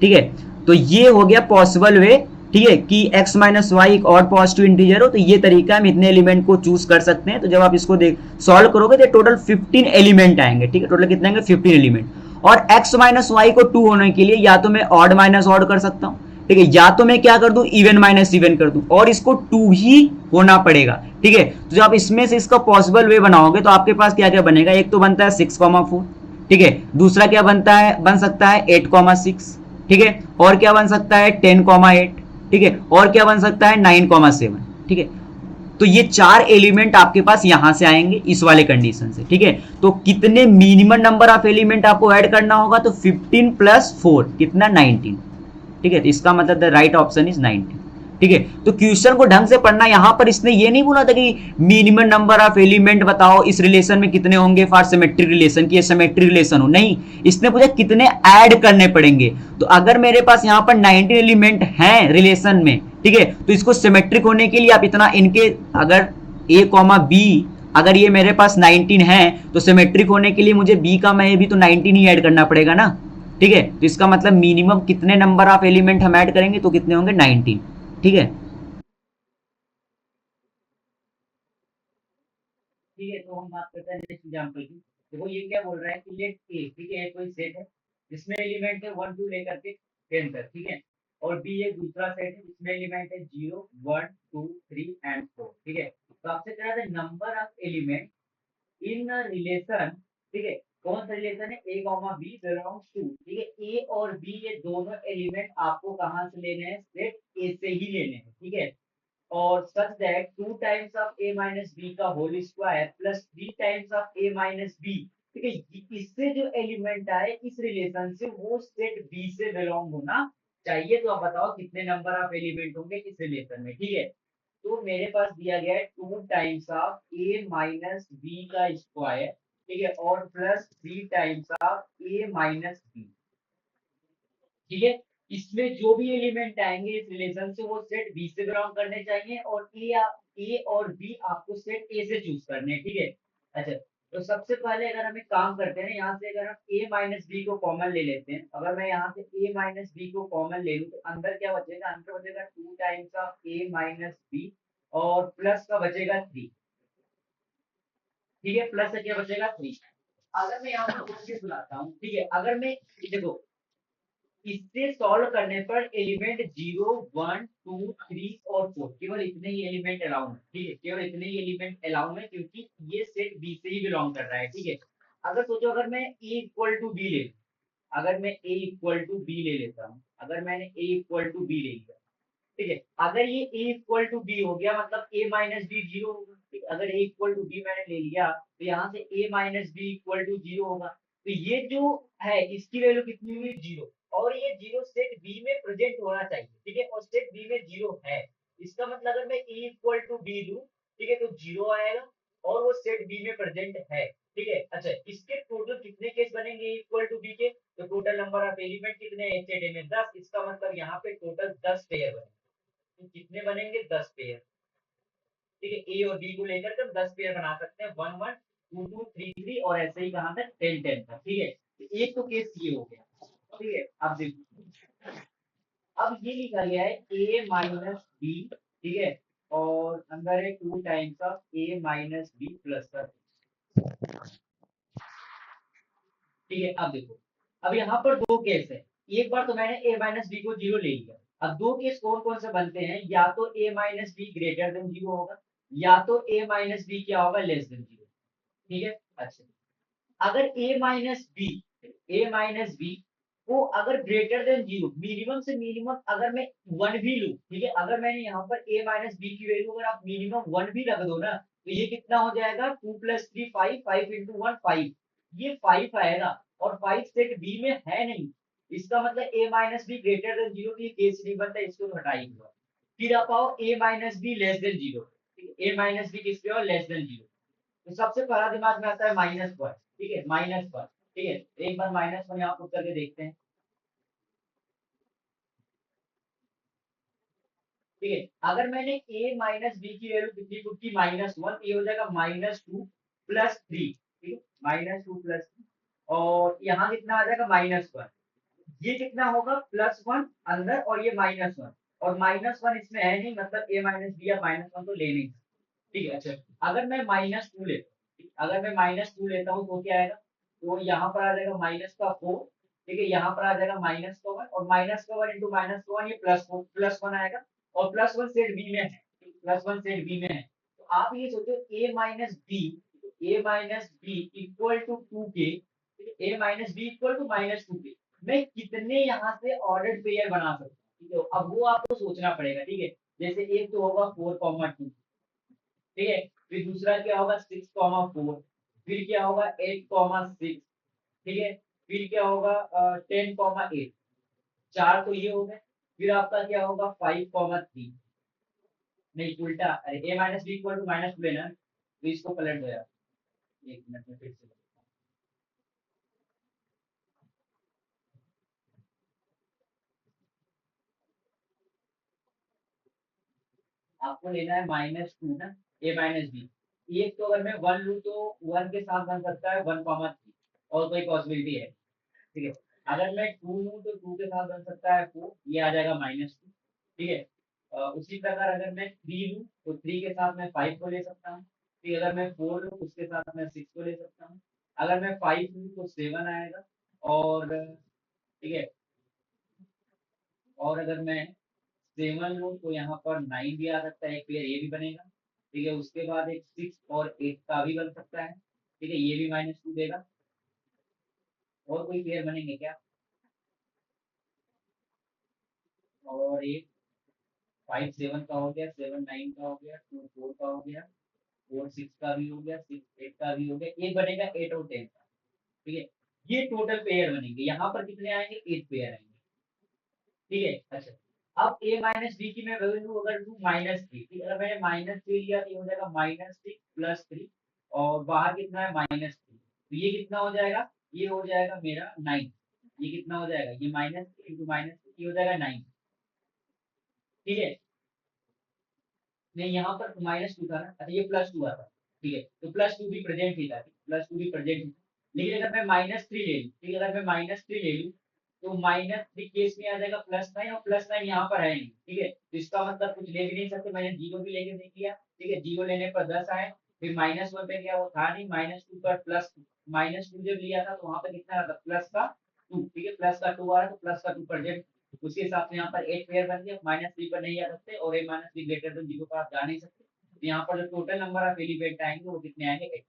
ठीक है। तो ये हो गया पॉसिबल वे, ठीक है, कि x माइनस वाई एक और पॉजिटिव इंटीजर हो, तो ये तरीका हम इतने एलिमेंट को चूज कर सकते हैं। तो जब आप इसको देख सॉल्व करोगे तो टोटल 15 एलिमेंट आएंगे, ठीक है, टोटल कितने आएंगे 15 एलिमेंट, और x माइनस वाई को 2 होने के लिए या तो मैं ऑड माइनस ऑड कर सकता हूँ, ठीक है, या तो मैं क्या कर दूं इवन माइनस इवन कर दूं, और इसको 2 ही होना पड़ेगा, ठीक है। तो जब आप इसमें से इसका पॉसिबल वे बनाओगे तो आपके पास क्या क्या बनेगा, एक तो बनता है 6,4, ठीक है, दूसरा क्या बनता है, बन सकता है 8,6, ठीक है, और क्या बन सकता है 10,8, ठीक है, और क्या बन सकता है 9,7, ठीक है। तो ये 4 एलिमेंट आपके पास यहां से आएंगे इस वाले कंडीशन से, ठीक है। तो कितने मिनिमम नंबर ऑफ एलिमेंट आपको ऐड करना होगा, तो 15 प्लस 4 कितना 19, ठीक है। तो इसका मतलब द राइट ऑप्शन इज 19, ठीक है। तो क्वेश्चन को ढंग से पढ़ना, यहां पर इसने ये नहीं बोला था कि मिनिमम नंबर ऑफ एलिमेंट बताओ इस रिलेशन में कितने होंगे फॉर सिमेट्रिक रिलेशन, की सिमेट्रिक रिलेशन हो, नहीं, इसने पूछा कितने ऐड करने पड़ेंगे। तो अगर मेरे पास यहां पर 19 एलिमेंट हैं रिलेशन में, ठीक है, तो इसको सिमेट्रिक होने के लिए आप इतना इनके अगर a कॉमा b, अगर ये मेरे पास 19 है तो सिमेट्रिक होने के लिए मुझे b का मैं भी तो 19 ही ऐड करना पड़ेगा ना, ठीक है। तो इसका मतलब मिनिमम कितने नंबर ऑफ एलिमेंट हम ऐड करेंगे, तो कितने होंगे 19, ठीक है। ठीक है, तो हम बात करते हैं नेक्स्ट एग्जांपल की। देखो ये क्या बोल रहा है कि लेट ए, ठीक है, कोई सेट है जिसमें एलिमेंट है 1 2 लेकर के 10 तक, ठीक है, और बी एक दूसरा सेट है जिसमें एलिमेंट है 0 1 2 3 एंड 4, ठीक है। तो आपसे कह रहा था number of element in relation, ठीक है, कौन सा रिलेशन है, A comma B belongs to, ठीक है, ए और बी ये दोनों एलिमेंट आपको कहाँ से लेने हैं, सेट ए से ही लेने हैं, ठीक है, और such that two times of A minus B का whole square plus three times of A minus B, ठीक है, इससे जो एलिमेंट आए इस रिलेशन से वो सेट बी से बिलोंग होना चाहिए। तो आप बताओ कितने नंबर ऑफ एलिमेंट होंगे इस रिलेशन में, ठीक है। तो मेरे पास दिया गया है two times of A minus B का स्क्वायर, ठीक है, और plus three times of A minus B, ठीक है। इसमें जो भी एलिमेंट आएंगे इस रिलेशन से वो सेट बी से बिलोंग करने चाहिए, और ए और बी आपको सेट ए से चूज करने हैं, ठीक है। अच्छा, तो सबसे पहले अगर हम एक काम करते हैं ना, यहाँ से अगर हम ए माइनस बी को कॉमन ले लेते हैं, अगर मैं यहाँ से ए माइनस बी को कॉमन ले लूँ तो अंदर क्या बचेगा, अंदर बचेगा two times of A minus b और प्लस का बचेगा थ्री, ठीक है, प्लस का क्या बचेगा थ्री। अगर मैं यहाँ पर कुछ बुलाता हूँ, ठीक है, अगर मैं देखो इससे सॉल्व करने पर element zero one two three और फोर केवल इतने ही एलिमेंट अलाउ है, ठीक है, केवल इतने ही एलिमेंट अलाउ है क्योंकि ये सेट बी से ही बिलोंग कर रहा है, ठीक है। अगर सोचो अगर मैं ए इक्वल टू बी ले लूं, अगर मैं ए इक्वल टू बी ले लेता हूँ, अगर मैंने ए इक्वल टू बी ले लिया, ठीक है, अगर ये ए इक्वल टू बी हो गया मतलब ए माइनस बी जीरो होगा, ठीक है? अगर ए इक्वल टू बी मैंने ले लिया तो यहाँ से ए minus B equal to zero होगा, तो ये जो है इसकी वैल्यू कितनी हुई, जीरो, और ये जीरो सेट बी में प्रेजेंट होना चाहिए, ठीक है, और सेट बी में जीरो है। इसका मतलब अगर मैं ए इक्वल टू बी लूं, ठीक है, तो जीरो आएगा और वो सेट बी में प्रेजेंट है, ठीक है। अच्छा, इसके टोटल कितने केस बनेंगे इक्वल टू बी के, तो टोटल नंबर ऑफ एलिमेंट कितने हैं सेट ए में 10, इसका मतलब यहाँ पे टोटल 10 पेयर बनेंगे। तो कितने बनेंगे, 10 पेयर, ठीक है, ए और बी को लेकर के हम 10 पेयर बना सकते हैं, one one two two three three और ऐसे ही कहाँ तक टेन टेन तक, ठीक है। तो एक तो केस ये हो गया, ठीक है। अब देखो, अब ये लिखा गया है ए माइनस बी, ठीक है, और अंदर है two times of A minus b plus का, ठीक है। अब देखो, अब यहाँ पर दो केस है, एक बार तो मैंने ए माइनस बी को जीरो ले लिया, अब दो केस कौन कौन से बनते हैं, या तो A minus B greater than zero होगा, या तो ए माइनस बी क्या होगा, लेस देन जीरो, ठीक है। अच्छा, अगर ए माइनस बी को अगर ग्रेटर देन जीरो, मिनिमम से मिनिमम अगर मैं वन भी लूं, ठीक है, अगर मैंने यहाँ पर ए माइनस बी की वैल्यू अगर आप मिनिमम वन भी रख दो ना, तो ये कितना हो जाएगा, two plus three five, five into one five, ये फाइव आएगा, और फाइव सेट बी में है नहीं, इसका मतलब A minus B greater than zero, ये केस नहीं बनता, इसको तो हटाइए। फिर आप आओ A minus B less than zero, A minus B किस पे और लेस देन जीरो, तो सबसे पहला दिमाग में आता है माइनस वन, ठीक है, माइनस वन, ठीक है, एक बार माइनस वन यहाँ पुट करके देखते हैं, ठीक है। अगर मैंने ए माइनस बी की वैल्यू कितनी पुट की, माइनस वन, ये हो जाएगा माइनस टू प्लस थ्री, ठीक है, माइनस टू प्लस थ्री, और यहाँ कितना आ जाएगा, माइनस वन, ये कितना होगा, प्लस वन अंदर और ये माइनस वन, और माइनस वन इसमें है नहीं, मतलब ए माइनस बी या माइनस वन तो ले नहीं, ठीक है। अच्छा, अगर मैं माइनस टू लेता हूँ, अगर मैं माइनस टू लेता हूँ तो क्या आएगा, तो यहाँ पर आ जाएगा माइनस का फोर, ठीक है, यहाँ पर आ जाएगा माइनस का वन, और माइनस का वन इंटू माइनस का वन, ये प्लस वन आएगा, और प्लस वन सेट बी में है, प्लस वन सेट बी में है, तो आप ये सोचो A minus B equal to two K, A minus B equal to minus two K, मैं कितने यहाँ से ऑर्डर पेयर बना सकता हूँ, ठीक है, अब वो आपको सोचना पड़ेगा, ठीक है। जैसे एक तो होगा फोर कॉमा टू, ठीक है, फिर दूसरा क्या होगा सिक्स कॉमा फोर, फिर क्या होगा एट कॉमा सिक्स, ठीक है, फिर क्या होगा टेन कॉमा एट, चार तो ये हो गए, फिर आपका क्या होगा फाइव कॉमा थ्री, नहीं उल्टा, अरे A minus B equal to minus two लेना, तो इसको पलट दो यार, एक मिनट में फिर से आपको लेना है माइनस टू ना, ए माइनस बी, एक तो अगर मैं वन लूँ तो वन के साथ बन सकता है वन कॉमा थ्री, और कोई पॉसिबिलिटी है, ठीक है। अगर मैं टू लूँ तो टू के साथ बन सकता है फोर, ये आ जाएगा माइनस टू, ठीक है। उसी प्रकार अगर मैं थ्री लूँ तो थ्री के साथ मैं फाइव को ले सकता हूँ, फिर अगर मैं फोर लूँ उसके साथ मैं सिक्स को ले सकता हूँ, अगर मैं फाइव लूँ तो सेवन आएगा, और ठीक है, और अगर मैं सेवन लूँ तो यहाँ पर नाइन भी आ सकता है, एक पेयर ये भी बनेगा, ठीक है, उसके बाद एक सिक्स और एट का भी बन सकता है, ठीक है, ये भी -2 देगा। और कोई पेयर बनेंगे क्या? और एक 5 7 का हो गया, 7 9 का हो गया, 2 4 का हो गया, 4 6 का भी हो गया, 6 8 का भी हो गया, एक बनेगा 8 और 10 का। ठीक है, ये टोटल पेयर बनेंगे। यहाँ पर कितने आएंगे? 8 पेयर आएंगे। ठीक है, अच्छा। अब a माइनस डी की मैं वैल्यू अगर लूँ -3, ठीक है, अगर मैंने -3 लिया तो ये हो जाएगा -6 +3, और बाहर कितना है? -3। तो ये कितना हो जाएगा? ये हो जाएगा मेरा 9। ये कितना हो जाएगा? ये -3 इंटू -3, ये हो जाएगा 9। ठीक है, नहीं यहाँ पर -2 था ना, अच्छा ये +2 आता। ठीक है, तो +2 भी प्रेजेंट ही था, +2 भी प्रेजेंट ही था। लेकिन अगर मैं -3 ले लूँ, ठीक है, अगर मैं -3 ले लूँ तो -3 केस में आ जाएगा +9, और +9 यहाँ पर है नहीं। ठीक है, तो इसका मतलब कुछ ले भी नहीं सकते, मैंने 0 भी लेके देख लिया। ठीक है, 0 लेने पर 10 आए, फिर -1 पे गया, वो था नहीं, -2 पर -2 जब लिया था तो वहां पर कितना था? +2। ठीक है, +2 आ रहा है, तो +2 प्रेजेंट। उसके हिसाब से यहाँ पर 8 पेयर बन गया, -3 पर नहीं आ सकते, और a -3 ग्रेटर देन 0 पर आप जा नहीं सकते। तो यहाँ पर जो टोटल नंबर ऑफ एलिमेंट आएंगे वो कितने आएंगे? 8।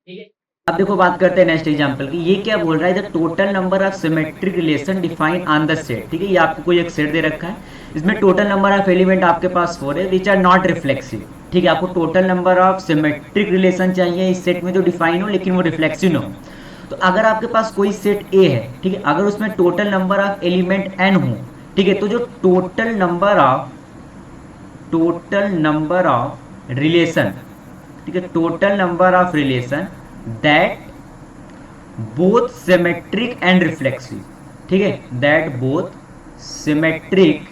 ठीक है, अब देखो बात करते हैं नेक्स्ट एग्जांपल की। ये क्या बोल रहा है? The total number of symmetric relation define on the set. ठीक है, ये आपको कोई एक सेट दे रखा है, इसमें टोटल नंबर ऑफ एलिमेंट आपके पास 4 है विच आर नॉट रिफ्लेक्सिव। ठीक है, आपको total number of symmetric relation चाहिए इस सेट में जो डिफाइन हो लेकिन वो रिफ्लेक्सिव ना हो। तो अगर आपके पास कोई सेट ए है, ठीक है, अगर उसमें total number of element n हो, ठीक है, तो जो टोटल नंबर ऑफ रिलेशन, ठीक है, total number of relation that both symmetric and reflexive, ठीक है, that both symmetric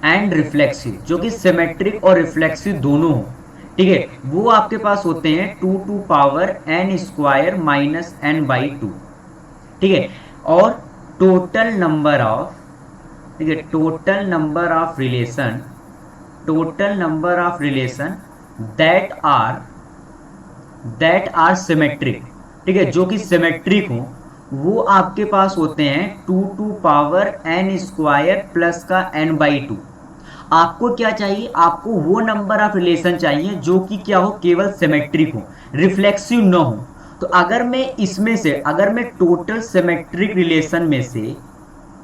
and reflexive, जो कि सिमेट्रिक और रिफ्लेक्सिव दोनों हो, ठीक है, वो आपके पास होते हैं 2n² - n/2। ठीक है, और टोटल नंबर ऑफ, ठीक है, total number of relation that are symmetric, ठीक है, जो कि सिमेट्रिक हो, वो आपके पास होते हैं 2n² प्लस का n/2। आपको क्या चाहिए? आपको वो नंबर ऑफ रिलेशन चाहिए जो कि क्या हो? केवल सिमेट्रिक हो, रिफ्लेक्सिव न हो। तो अगर मैं इसमें से, अगर मैं टोटल सिमेट्रिक रिलेशन में से,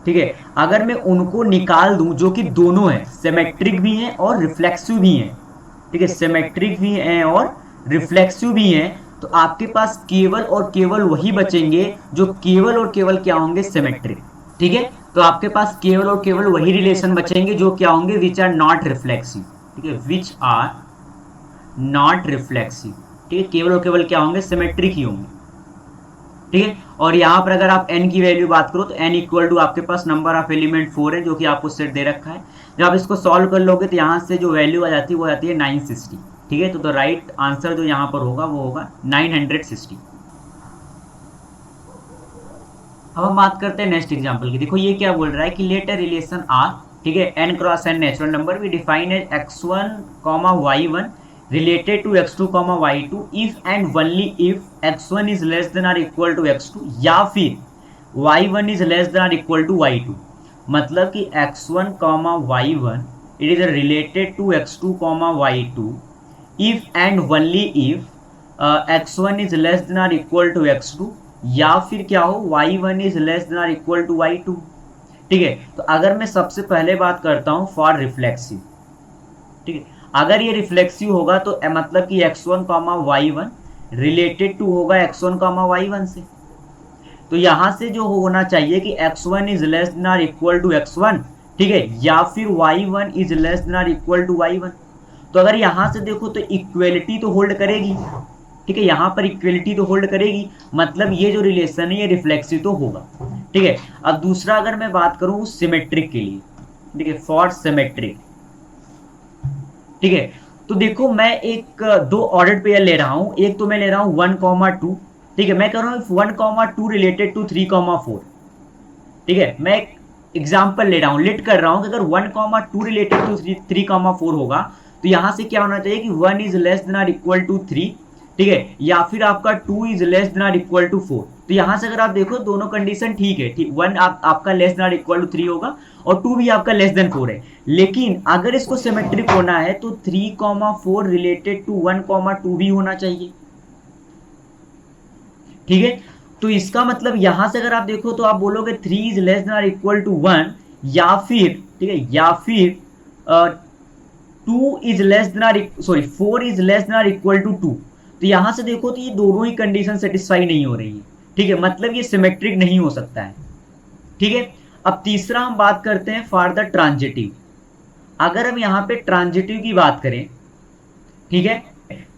ठीक है, अगर मैं उनको निकाल दूं जो कि दोनों हैं, सिमेट्रिक भी हैं और रिफ्लेक्सिव भी हैं, ठीक है, सिमेट्रिक भी हैं और रिफ्लेक्सिव भी हैं, तो आपके पास केवल और केवल वही बचेंगे जो केवल और केवल क्या होंगे? सिमेट्रिक। ठीक है, तो आपके पास केवल और केवल वही रिलेशन बचेंगे जो क्या होंगे? Which are not reflexive. ठीक है, विच आर नॉट रिफ्लेक्सिव। ठीक है, केवल और केवल क्या होंगे? सिमेट्रिक ही होंगे। ठीक है, और यहाँ पर अगर आप n की वैल्यू बात करो तो n इक्वल टू आपके पास नंबर ऑफ एलिमेंट 4 है जो कि आपको सेट दे रखा है। जब आप इसको सॉल्व कर लोगे तो यहाँ से जो वैल्यू आ जाती है वो आती है 960। ठीक है, तो राइट आंसर जो यहाँ पर होगा वो होगा 960। अब हम बात करते हैं नेक्स्ट एग्जाम्पल की। देखो ये क्या बोल रहा है कि लेट अ रिलेशन आर, ठीक है, n cross n natural number we define as x1, y1 related to x2, y2 if and only if x1 is less than or equal to x2 या फिर y1 is less than or equal to y2। मतलब कि x1, y1 it is related to x2, y2 if and only if x1 is less than or equal to x2 या फिर क्या हो? y1 is less than or equal to y2। ठीक है, तो अगर मैं सबसे पहले बात करता हूं फॉर रिफ्लेक्सिव, ठीक है, अगर ये रिफ्लेक्सिव होगा तो मतलब कि x1, y1 रिलेटेड टू होगा x1, y1 से। तो यहां से जो होना चाहिए कि x1 इज लेस देन और इक्वल टू x1, ठीक है, या फिर y1 इज लेस देन और इक्वल टू y1। तो अगर यहां से देखो तो इक्वेलिटी तो होल्ड करेगी। ठीक है, यहां पर इक्वेलिटी तो होल्ड करेगी, मतलब ये जो रिलेशन है ये रिफ्लेक्सिव तो होगा। ठीक है, अब दूसरा अगर मैं बात करूं सिमेट्रिक के लिए, ठीक है, फॉर सिमेट्रिक, ठीक है, तो देखो मैं एक दो ऑर्डर पेयर ले रहा हूं। एक तो मैं ले रहा हूं 1,2, ठीक है, मैं कर रहा हूं 1,2 रिलेटेड टू 3,4। ठीक है, मैं एक एग्जाम्पल ले रहा हूं, लेट कर रहा हूं कि अगर 1,2 रिलेटेड टू 3,4 होगा तो यहां से क्या होना चाहिए कि 1 इज लेस देन और इक्वल टू 3, ठीक है, या फिर आपका 2 इज लेस देन और इक्वल टू 4। तो यहां से अगर आप देखो दोनों कंडीशन ठीक है, ठीक, 1 आपका लेस देन और इक्वल टू 3 होगा और 2 भी आपका लेस देन 4 है। लेकिन अगर इसको सिमेट्रिक होना है तो 3,4 रिलेटेड टू 1,2 भी होना चाहिए। ठीक है, तो इसका मतलब यहां से अगर आप देखो तो आप बोलोगे 3 इज लेस देन और इक्वल टू 1, या फिर ठीक है, या फिर 2 इज लेस देन और सॉरी 4 इज लेस देन और इक्वल टू 2। तो यहां से देखो तो ये दोनों ही कंडीशन सेटिस्फाई नहीं हो रही है। ठीक है, मतलब ये सिमेट्रिक नहीं हो सकता है। ठीक है, अब तीसरा हम बात करते हैं फॉर द ट्रांजिटिव। अगर हम यहाँ पे ट्रांजिटिव की बात करें, ठीक है,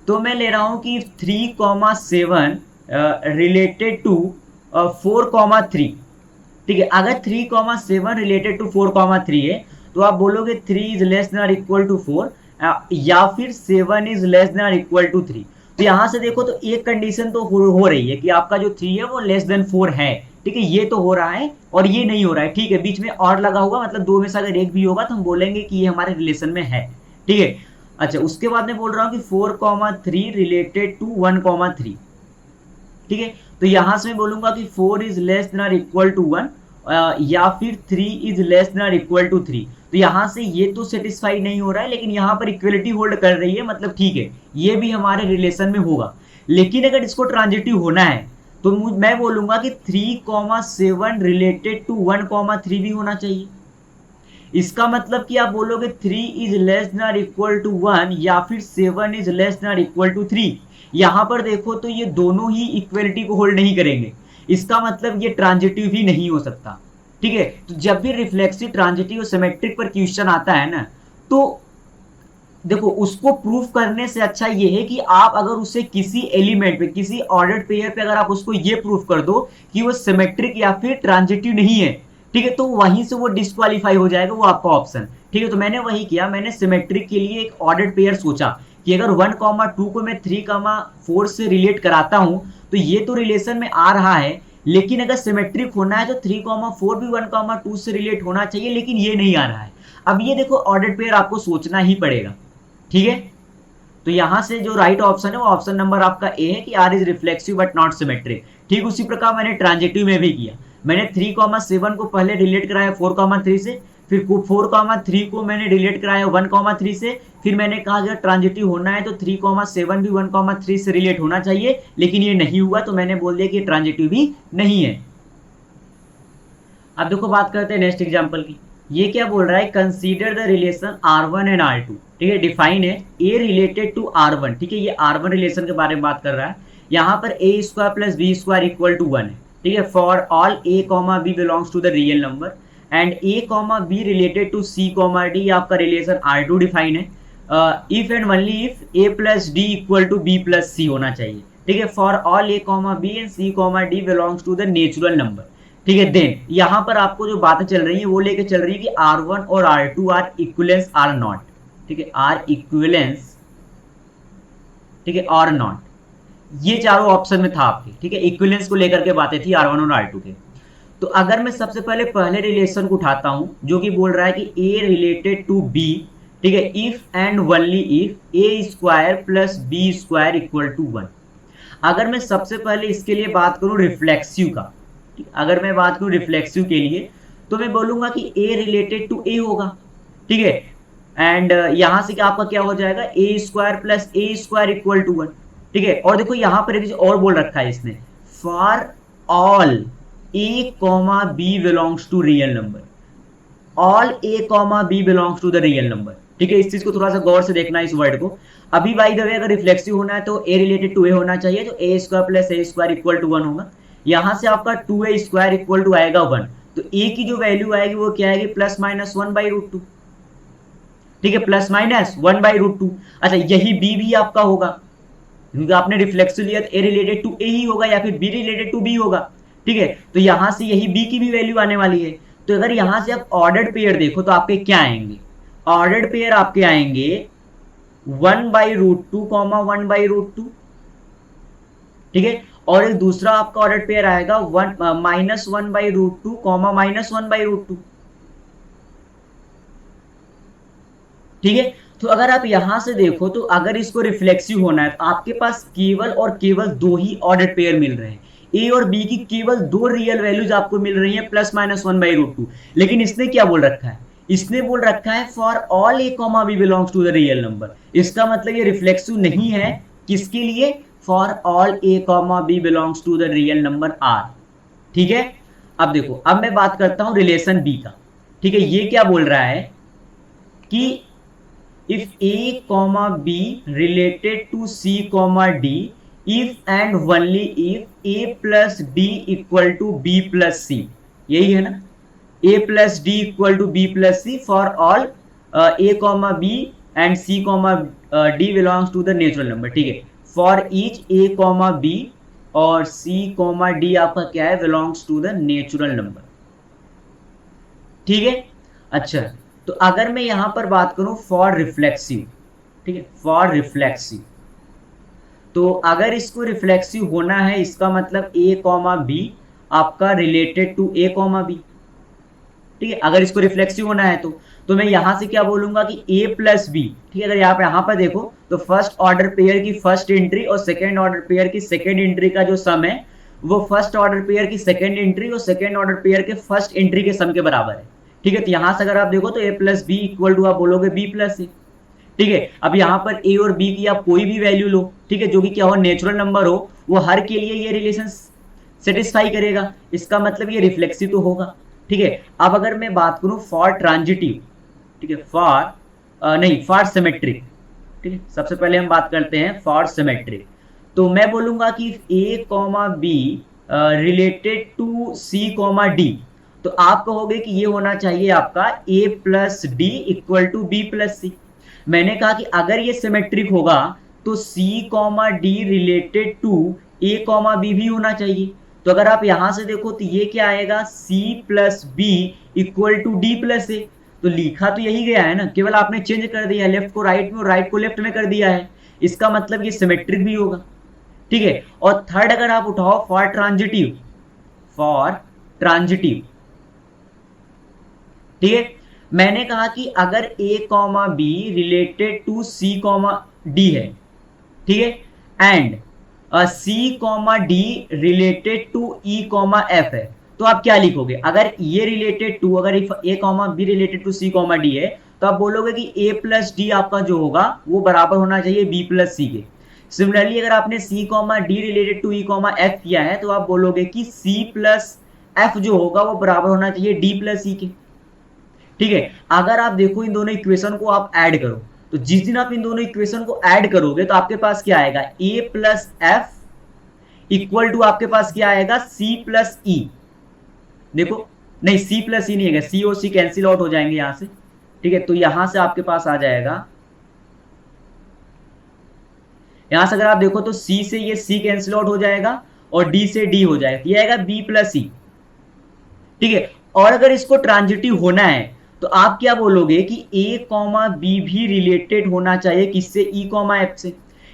तो मैं ले रहा हूं कि 3,7 रिलेटेड टू 4,3। ठीक है, अगर 3,7 रिलेटेड टू 4,3 है तो आप बोलोगे 3 इज लेस देन और इक्वल टू 4, या फिर 7 इज लेस देन और इक्वल टू 3। तो यहां से देखो तो एक कंडीशन तो हो रही है कि आपका जो 3 है वो लेस देन 4 है। ठीक है, ये तो हो रहा है और ये नहीं हो रहा है। ठीक है, बीच में और लगा हुआ, मतलब दो में से अगर एक भी होगा तो हम बोलेंगे कि ये हमारे रिलेशन में है। ठीक है, अच्छा उसके बाद मैं बोल रहा हूँ कि 4,3 रिलेटेड टू 1,3। ठीक है, तो यहां से मैं बोलूंगा कि 4 इज लेस देन और इक्वल टू 1, या फिर 3 इज लेस देन और इक्वल टू 3। तो यहां से ये तो सेटिस्फाई नहीं हो रहा है, लेकिन यहां पर इक्वलिटी होल्ड कर रही है, मतलब ठीक है ये भी हमारे रिलेशन में होगा। लेकिन अगर इसको ट्रांजिटिव होना है तो मैं बोलूंगा कि 3,7 रिलेटेड टू 1,3 भी होना चाहिए। इसका मतलब कि आप बोलोगे 3 इज लेस देन और इक्वल टू 1, या फिर 7 इज लेस देन और इक्वल टू 3। यहां पर देखो तो ये दोनों ही इक्वलिटी को होल्ड नहीं करेंगे, इसका मतलब ये ट्रांजिटिव भी नहीं हो सकता। ठीक है, तो जब भी रिफ्लेक्सिव, ट्रांजिटिव और सिमेट्रिक पर क्वेश्चन आता है ना, तो देखो उसको प्रूफ करने से अच्छा ये है कि आप अगर उसे किसी एलिमेंट पे, किसी ऑर्डर्ड पेयर पे अगर आप उसको ये प्रूफ कर दो कि वो सिमेट्रिक या फिर ट्रांजिटिव नहीं है, ठीक है, तो वहीं से वो डिस्क्वालीफाई हो जाएगा वो आपका ऑप्शन। ठीक है, तो मैंने वही किया, मैंने सिमेट्रिक के लिए एक ऑर्डर्ड पेयर सोचा कि अगर 1,2 को मैं 3,4 से रिलेट कराता हूं तो ये तो रिलेशन में आ रहा है, लेकिन अगर सिमेट्रिक होना है तो 3,4 भी 1,2 से रिलेट होना चाहिए, लेकिन ये नहीं आ रहा है। अब ये देखो ऑर्डर्ड पेयर आपको सोचना ही पड़ेगा। ठीक है, तो यहां से जो राइट ऑप्शन है वो ऑप्शन नंबर आपका ए है कि are is reflexive but not symmetric. ठीक उसी प्रकार मैंने ट्रांजिटिव में भी किया, मैंने 3,7 को पहले रिलेट कराया 4,3 से, फिर 4,3 को मैंने रिलेट कराया 1,3 से, फिर मैंने कहा अगर ट्रांजिटिव होना है तो 3,7 भी 1,3 से रिलेट होना चाहिए, लेकिन ये नहीं हुआ तो मैंने बोल दिया कि ट्रांजिटिव भी नहीं है। अब देखो बात करते हैं नेक्स्ट एग्जांपल की। ये क्या बोल रहा है, consider the relation R1 and R2। ठीक है, डिफाइन है A रिलेटेड टू R1। ठीक है, ये R1 रिलेशन के बारे में बात कर रहा है। यहाँ पर A square plus b square equal to 1 है। ठीक है, for all A comma B belongs to the real number and A comma B related to C comma D, आपका रिलेशन R2 डिफाइन है। If and only if A plus D equal to B plus C होना चाहिए। ठीक है, for all A comma B and C comma D belongs to the natural number. ठीक है, then यहां पर आपको जो बातें चल रही है वो लेके चल रही है कि R1 और R2 are equivalence are not. ठीक है, आर इक्विवेलेंस, ठीक है, और नॉट, ये चारों ऑप्शन में था आपके। ठीक है, इक्विवेलेंस को लेकर के बातें थी R1 और R2 के। तो अगर मैं सबसे पहले रिलेशन को उठाता हूं जो कि बोल रहा है कि A रिलेटेड टू B, ठीक है, if and only if A square plus B square equal to 1। अगर मैं सबसे पहले इसके लिए बात करूं रिफ्लेक्सिव का, अगर मैं बात करूं रिफ्लेक्सिव के लिए तो मैं बोलूंगा कि A रिलेटेड टू A होगा। ठीक है, एंड यहां से आपका क्या हो जाएगा, A square plus A square equal to 1। ठीक है, और देखो यहां पर एक चीज और बोल रखा है इसने, for all A comma B belongs to real number, all A comma B belongs to the real number. ठीक है, इस चीज को थोड़ा सा गौर से देखना है इस वर्ड को। अभी बाय द वे अगर रिफ्लेक्सिव होना है तो A रिलेटेड टू A होना चाहिए, तो A square plus A square equal to 1 होगा। यहां से आपका 2A स्क्वायर इक्वल टू आएगा 1, तो A की जो वैल्यू आएगी वो क्या आएगी, प्लस माइनस 1/√2। ठीक है, प्लस माइनस 1/√2। अच्छा, यही B भी आपका होगा, क्योंकि आपने रिफ्लेक्सिव लिया तो A रिलेटेड टू A ही होगा या फिर B रिलेटेड टू B होगा। ठीक है, तो यहां से यही B की भी वैल्यू आने वाली है। तो अगर यहां से आप ऑर्डर्ड पेयर देखो तो आपके क्या आएंगे, ऑर्डर्ड पेयर आपके आएंगे 1/√2, 1/√2। ठीक है, और एक दूसरा आपका ऑर्डर पेयर आएगा -1/√2, -1/√2। ठीक है, तो अगर आप यहां से देखो तो अगर इसको रिफ्लेक्सिव होना है तो आपके पास केवल और केवल दो ही ऑर्डर पेयर मिल रहे हैं, ए और बी की केवल दो रियल वैल्यूज आपको मिल रही है +-1/√2। लेकिन इसने क्या बोल रखा है, इसने बोल रखा है for all a comma B belongs to the real number. इसका मतलब ये रिफ्लेक्सिव नहीं है, किसके लिए, for all a comma b belongs to the real number r। ठीक है, अब देखो, अब मैं बात करता हूं रिलेशन b का। ठीक है, ये क्या बोल रहा है कि if a comma b related to c comma d if and only if a plus d equal to b plus c, यही है ना, a plus d equal to b plus c for all a comma b and c comma d belongs to the natural number। ठीक है, for each a comma b और c comma d आपका क्या है, belongs to the natural number। ठीक है, अच्छा, तो अगर मैं यहां पर बात करूं फॉर रिफ्लेक्सिव, ठीक है, फॉर रिफ्लेक्सिव, तो अगर इसको रिफ्लेक्सिव होना है इसका मतलब a कॉमा बी आपका related to a comma B. ठीक है, अगर इसको रिफ्लेक्सिव होना है तो मैं यहां से क्या बोलूंगा कि a प्लस बी। ठीक है, अगर यहां पर देखो तो फर्स्ट ऑर्डर पेयर की फर्स्ट एंट्री और सेकेंड ऑर्डर पेयर की सेकेंड एंट्री का जो सम है वो फर्स्ट ऑर्डर पेयर की सेकेंड एंट्री और सेकेंड ऑर्डर पेयर के फर्स्ट एंट्री के सम के बराबर है। ठीक है, तो यहां से अगर आप देखो तो a plus B equal to आप बोलोगे b प्लस ए। ठीक है, अब यहाँ पर a और b की आप कोई भी वैल्यू लो, ठीक है, जो कि क्या हो, नेचुरल नंबर हो, वो हर के लिए ये रिलेशन सेटिस्फाई करेगा, इसका मतलब ये रिफ्लेक्सिव तो होगा। ठीक है, अब अगर मैं बात करूं फॉर ट्रांजिटिव, ठीक है, फॉर सिमेट्रिक, ठीक है, सबसे पहले हम बात करते हैं फॉर सिमेट्रिक, तो मैं बोलूंगा कि a comma B related to c comma D, तो आप कहोगे कि ये होना चाहिए आपका a plus D equal to B plus C. मैंने कहा कि अगर ये सिमेट्रिक होगा तो c comma D related to a comma B भी होना चाहिए। तो अगर आप यहां से देखो तो ये क्या आएगा, c plus B equal to D plus A. तो लिखा तो यही गया है ना, केवल आपने चेंज कर दिया है, लेफ्ट को राइट में और राइट को लेफ्ट में कर दिया है, इसका मतलब ये सिमेट्रिक भी होगा। ठीक है, और थर्ड अगर आप उठाओ फॉर ट्रांजिटिव, फॉर ट्रांजिटिव, ठीक है, मैंने कहा कि अगर a comma B related to c comma d है, ठीक है, and c comma D related to e comma f है, तो आप क्या लिखोगे, अगर ये रिलेटेड टू, अगर a comma B related to c comma d है तो आप बोलोगे कि a प्लस डी आपका जो होगा वो बराबर होना चाहिए b प्लस सी के। सिमिलरली अगर आपने c comma D related to e comma f किया है तो आप बोलोगे कि c प्लस f जो होगा वो बराबर होना चाहिए d प्लस सी के। ठीक है, अगर आप देखो इन दोनों इक्वेशन को आप ऐड करो, तो जिस दिन आप इन दोनों इक्वेशन को ऐड करोगे तो आपके पास क्या आएगा, a plus F equal to आपके पास क्या आएगा, c प्लस ई। देखो, नहीं c प्लस ई नहीं है, c और c कैंसिल आउट हो जाएंगे यहां से। ठीक है, तो यहां से आपके पास आ जाएगा, यहां से अगर आप देखो तो c से ये c कैंसिल आउट हो जाएगा और d से d हो जाएगा, ये आएगा b प्लस ई। ठीक है, और अगर इसको ट्रांजिटिव होना है तो आप क्या बोलोगे कि a कॉमा बी भी रिलेटेड होना चाहिए किससे, e कॉमा एफ से।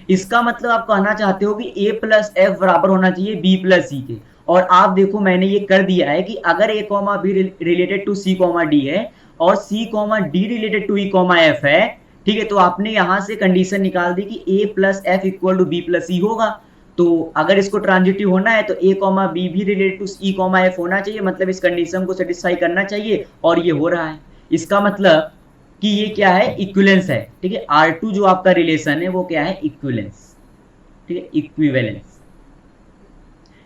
इसका मतलब आप कहना चाहते हो कि a प्लस एफ बराबर होना चाहिए b प्लस सी के। और आप देखो मैंने ये कर दिया है कि अगर a comma B related to c comma d है और c comma D related to e comma f है, ठीक है, तो आपने यहां से कंडीशन निकाल दी कि a plus F equal to B plus C होगा। तो अगर इसको ट्रांजिटिव होना है तो a कॉमा बी भी related to e comma F होना चाहिए, मतलब इस कंडीशन को सेटिस्फाई करना चाहिए, और ये हो रहा है। इसका मतलब कि ये क्या है, इक्विवेलेंस है। ठीक है, R2 जो आपका रिलेशन है वो क्या है, इक्विवेलेंस। ठीक है, इक्विवेलेंस,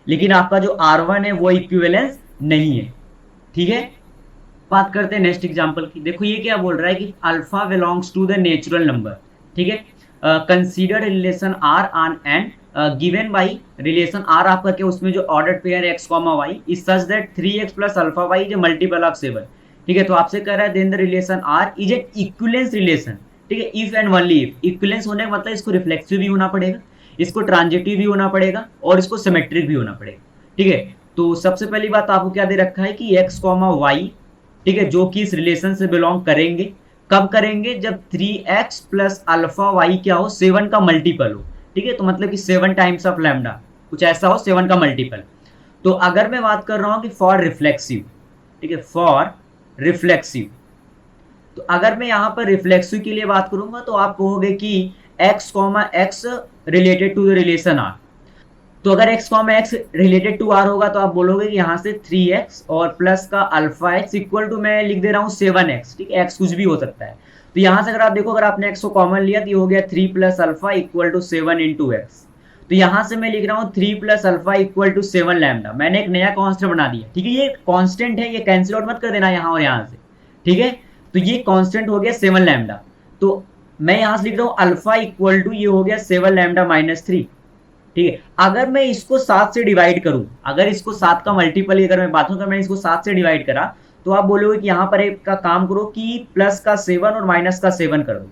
लेकिन आपका जो R1 है वो इक्विवेलेंस नहीं है। ठीक है, बात करते हैं नेक्स्ट एग्जांपल की। देखो ये क्या बोल रहा है कि alpha belongs to the natural number. ठीक है, consider relation R on and given by relation R आपका क्या, उसमें जो order pair x comma y is such that 3x plus alpha y is a multiple of 7। ठीक है, तो आपसे कह रहा है then the relation R is an equivalence relation. ठीक है, if and only if, equivalence होने का मतलब इसको रिफ्लेक्सिव भी होना पड़ेगा, इसको ट्रांजिटिव भी होना पड़ेगा और इसको सिमेट्रिक भी होना पड़ेगा। ठीक है, तो सबसे पहली बात आपको क्या दे रखा है कि x कॉमा y, ठीक है, जो कि इस रिलेशन से बिलोंग करेंगे, कब करेंगे, जब 3x प्लस अल्फा y क्या हो, 7 का मल्टीपल हो। ठीक है, तो मतलब कि 7 टाइम्स ऑफ लैम्डा, कुछ ऐसा हो, 7 का मल्टीपल। तो अगर मैं बात कर रहा हूं कि फॉर रिफ्लेक्सिव, ठीक है, फॉर रिफ्लेक्सिव, तो अगर मैं यहां पर रिफ्लेक्सिव के लिए बात करूंगा तो आप कहोगे कि x comma x related to the relation r। तो अगर x comma x related to r होगा तो आप बोलोगे कि यहां से 3x और प्लस का अल्फा x इक्वल टू, मैं लिख दे रहा हूं 7x। ठीक है, x कुछ भी हो सकता है। तो यहां से अगर आप देखो, अगर आपने x को कॉमन लिया तो ये हो गया 3 plus alpha equal to 7 into x. तो यहां से मैं लिख रहा हूं 3 plus alpha equal to 7 lambda. मैंने एक नया कांस्टेंट बना दिया, ठीक है। ये कांस्टेंट है, ये कैंसिल आउट मत कर देना यहां और यहां से, ठीक है। तो ये कांस्टेंट हो गया 7 लैम्डा। तो मैं यहां से लिख रहा हूं अल्फा इक्वल टू, ये हो गया 7 लैम्डा माइनस 3, ठीक है। अगर मैं इसको 7 से डिवाइड करूं, अगर इसको 7 का मल्टीपल अगर मैं बात करूं, मैं इसको 7 से डिवाइड करा, तो आप बोलोगे कि यहां पर एक का काम करो कि प्लस का 7 और माइनस का 7 कर दो,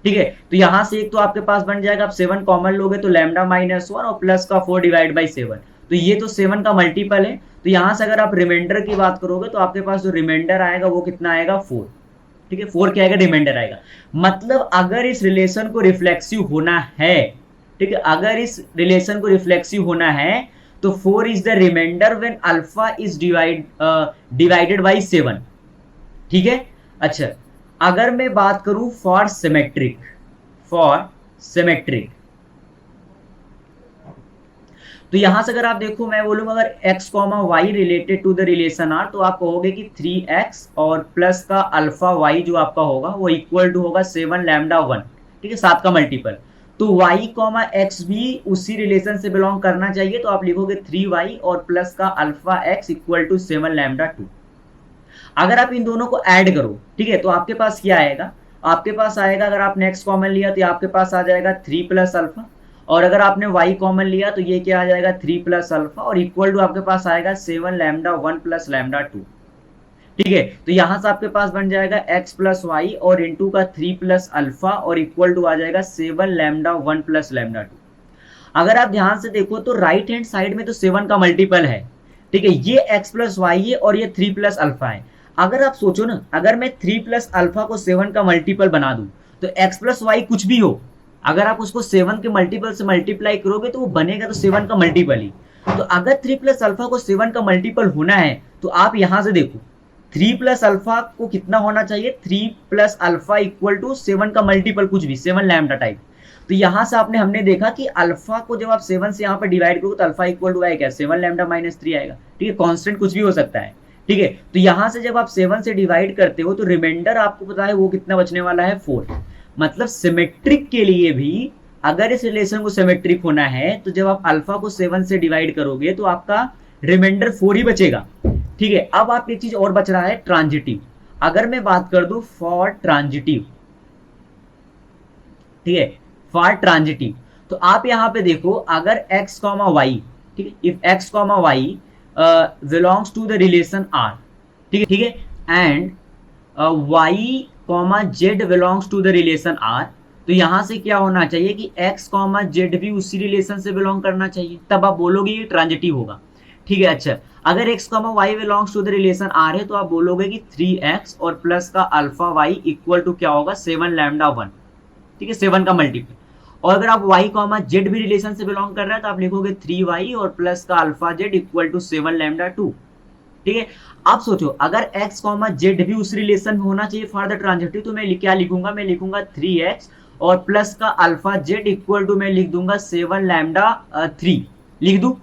ठीक है। तो यहां से एक तो आपके पास बन जाएगा, आप 7 कॉमन लोगे तो लैम्डा माइनस 1 और प्लस का 4 डिवाइड बाई 7, तो ये तो 7 का मल्टीपल है। तो यहां से अगर आप रिमाइंडर की बात करोगे तो आपके पास जो रिमाइंडर आएगा वो कितना आएगा, 4, ठीक है। 4 क्या आएगा, रिमाइंडर आएगा। मतलब अगर इस रिलेशन को रिफ्लेक्सिव होना है, ठीक है, अगर इस रिलेशन को रिफ्लेक्सिव होना है तो 4 is the reminder when alpha is divided by 7, ठीक है। अच्छा, अगर मैं बात करूं फॉर सिमेट्रिक, तो यहां से अगर आप देखो, मैं बोलूंगा अगर x comma y related to the relation R, तो आप कहोगे कि 3x और प्लस का अल्फा y जो आपका होगा वो इक्वल टू होगा 7 लैम्डा 1, ठीक है, 7 का मल्टीपल। तो y कॉमा एक्स भी उसी रिलेशन से बिलोंग करना चाहिए, तो आप लिखोगे 3y और प्लस का alpha x equal to 7 lambda 2। अगर आप इन दोनों को ऐड करो, ठीक है, तो आपके पास क्या आएगा, आपके पास आएगा, अगर आपने एक्स कॉमन लिया तो आपके पास आ जाएगा 3 प्लस अल्फा, और अगर आपने वाई कॉमन लिया तो ये क्या आ जाएगा 3 प्लस अल्फा, और इक्वल टू आपके पास आएगा 7 लैम्डा 1 प्लस लैम्डा 2, ठीक है। तो यहां से आपके पास बन जाएगा एक्स प्लस वाई और इंटू का 3 प्लस अल्फा और इक्वल टू आ जाएगा 7 लैम्डा 1 प्लस लैम्डा 2। अगर आप ध्यान से देखो तो राइट हैंड साइड में तो 7 का मल्टीपल है, ठीक है, ये x प्लस वाई है और ये 3 प्लस अल्फा है। अगर आप सोचो ना, अगर मैं 3 प्लस अल्फा को 7 का मल्टीपल बना दूं तो x प्लस वाई कुछ भी हो, अगर आप उसको 7 के मल्टीपल से मल्टीप्लाई करोगे तो वो बनेगा तो 7 का मल्टीपल ही। तो अगर 3 प्लस अल्फा को 7 का मल्टीपल होना है तो आप यहां से देखो 3 प्लस अल्फा को कितना होना चाहिए, 3 प्लस अल्फा इक्वल टू 7 का मल्टीपल कुछ भी, 7 लैम्डा टाइप। तो यहां से हमने देखा कि अल्फा को जब आप 7 से यहाँ पर डिवाइड करोगे तो अल्फा इक्वल टू आएगा 7 लैम्डा माइनस 3 आएगा, ठीक है। कांस्टेंट कुछ भी हो सकता है, ठीक है। तो यहां से जब आप 7 से डिवाइड करते हो तो रिमाइंडर आपको पता है वो कितना बचने वाला है, 4। मतलब सिमेट्रिक के लिए भी अगर इस रिलेशन को सिमेट्रिक होना है तो जब आप अल्फा को 7 से डिवाइड करोगे तो आपका रिमाइंडर 4 ही बचेगा, ठीक है। अब आप एक चीज और बच रहा है, ट्रांजिटिव। अगर मैं बात कर दूं फॉर ट्रांजिटिव, ठीक है, फॉर ट्रांजिटिव, तो आप यहां पे देखो अगर x कॉमा वाई, ठीक है, if x comma y belongs to the relation r, ठीक है, and y comma z belongs to the relation r, तो यहां से क्या होना चाहिए कि x कॉमा z भी उसी रिलेशन से बिलोंग करना चाहिए, तब आप बोलोगे ये ट्रांजिटिव होगा, ठीक है। अच्छा, अगर x comma y belongs to the relation r है तो आप बोलोगे कि 3x और प्लस का अल्फा y इक्वल टू क्या होगा, 7 लैम्डा 1, ठीक है, 7 का मल्टीपल। और अगर आप y कॉमा जेड भी रिलेशन से बिलोंग कर रहा है तो आप लिखोगे 3y और प्लस का alpha z equal to 7 lambda 2, ठीक है। आप सोचो अगर x कॉमा जेड भी उस रिलेशन में होना चाहिए फॉर द ट्रांजिटिव, तो मैं क्या लिखूंगा, मैं लिखूंगा 3x और प्लस का अल्फा जेड इक्वल टू मैं लिख दूंगा 7 लैम्डा 3, लिख दूं।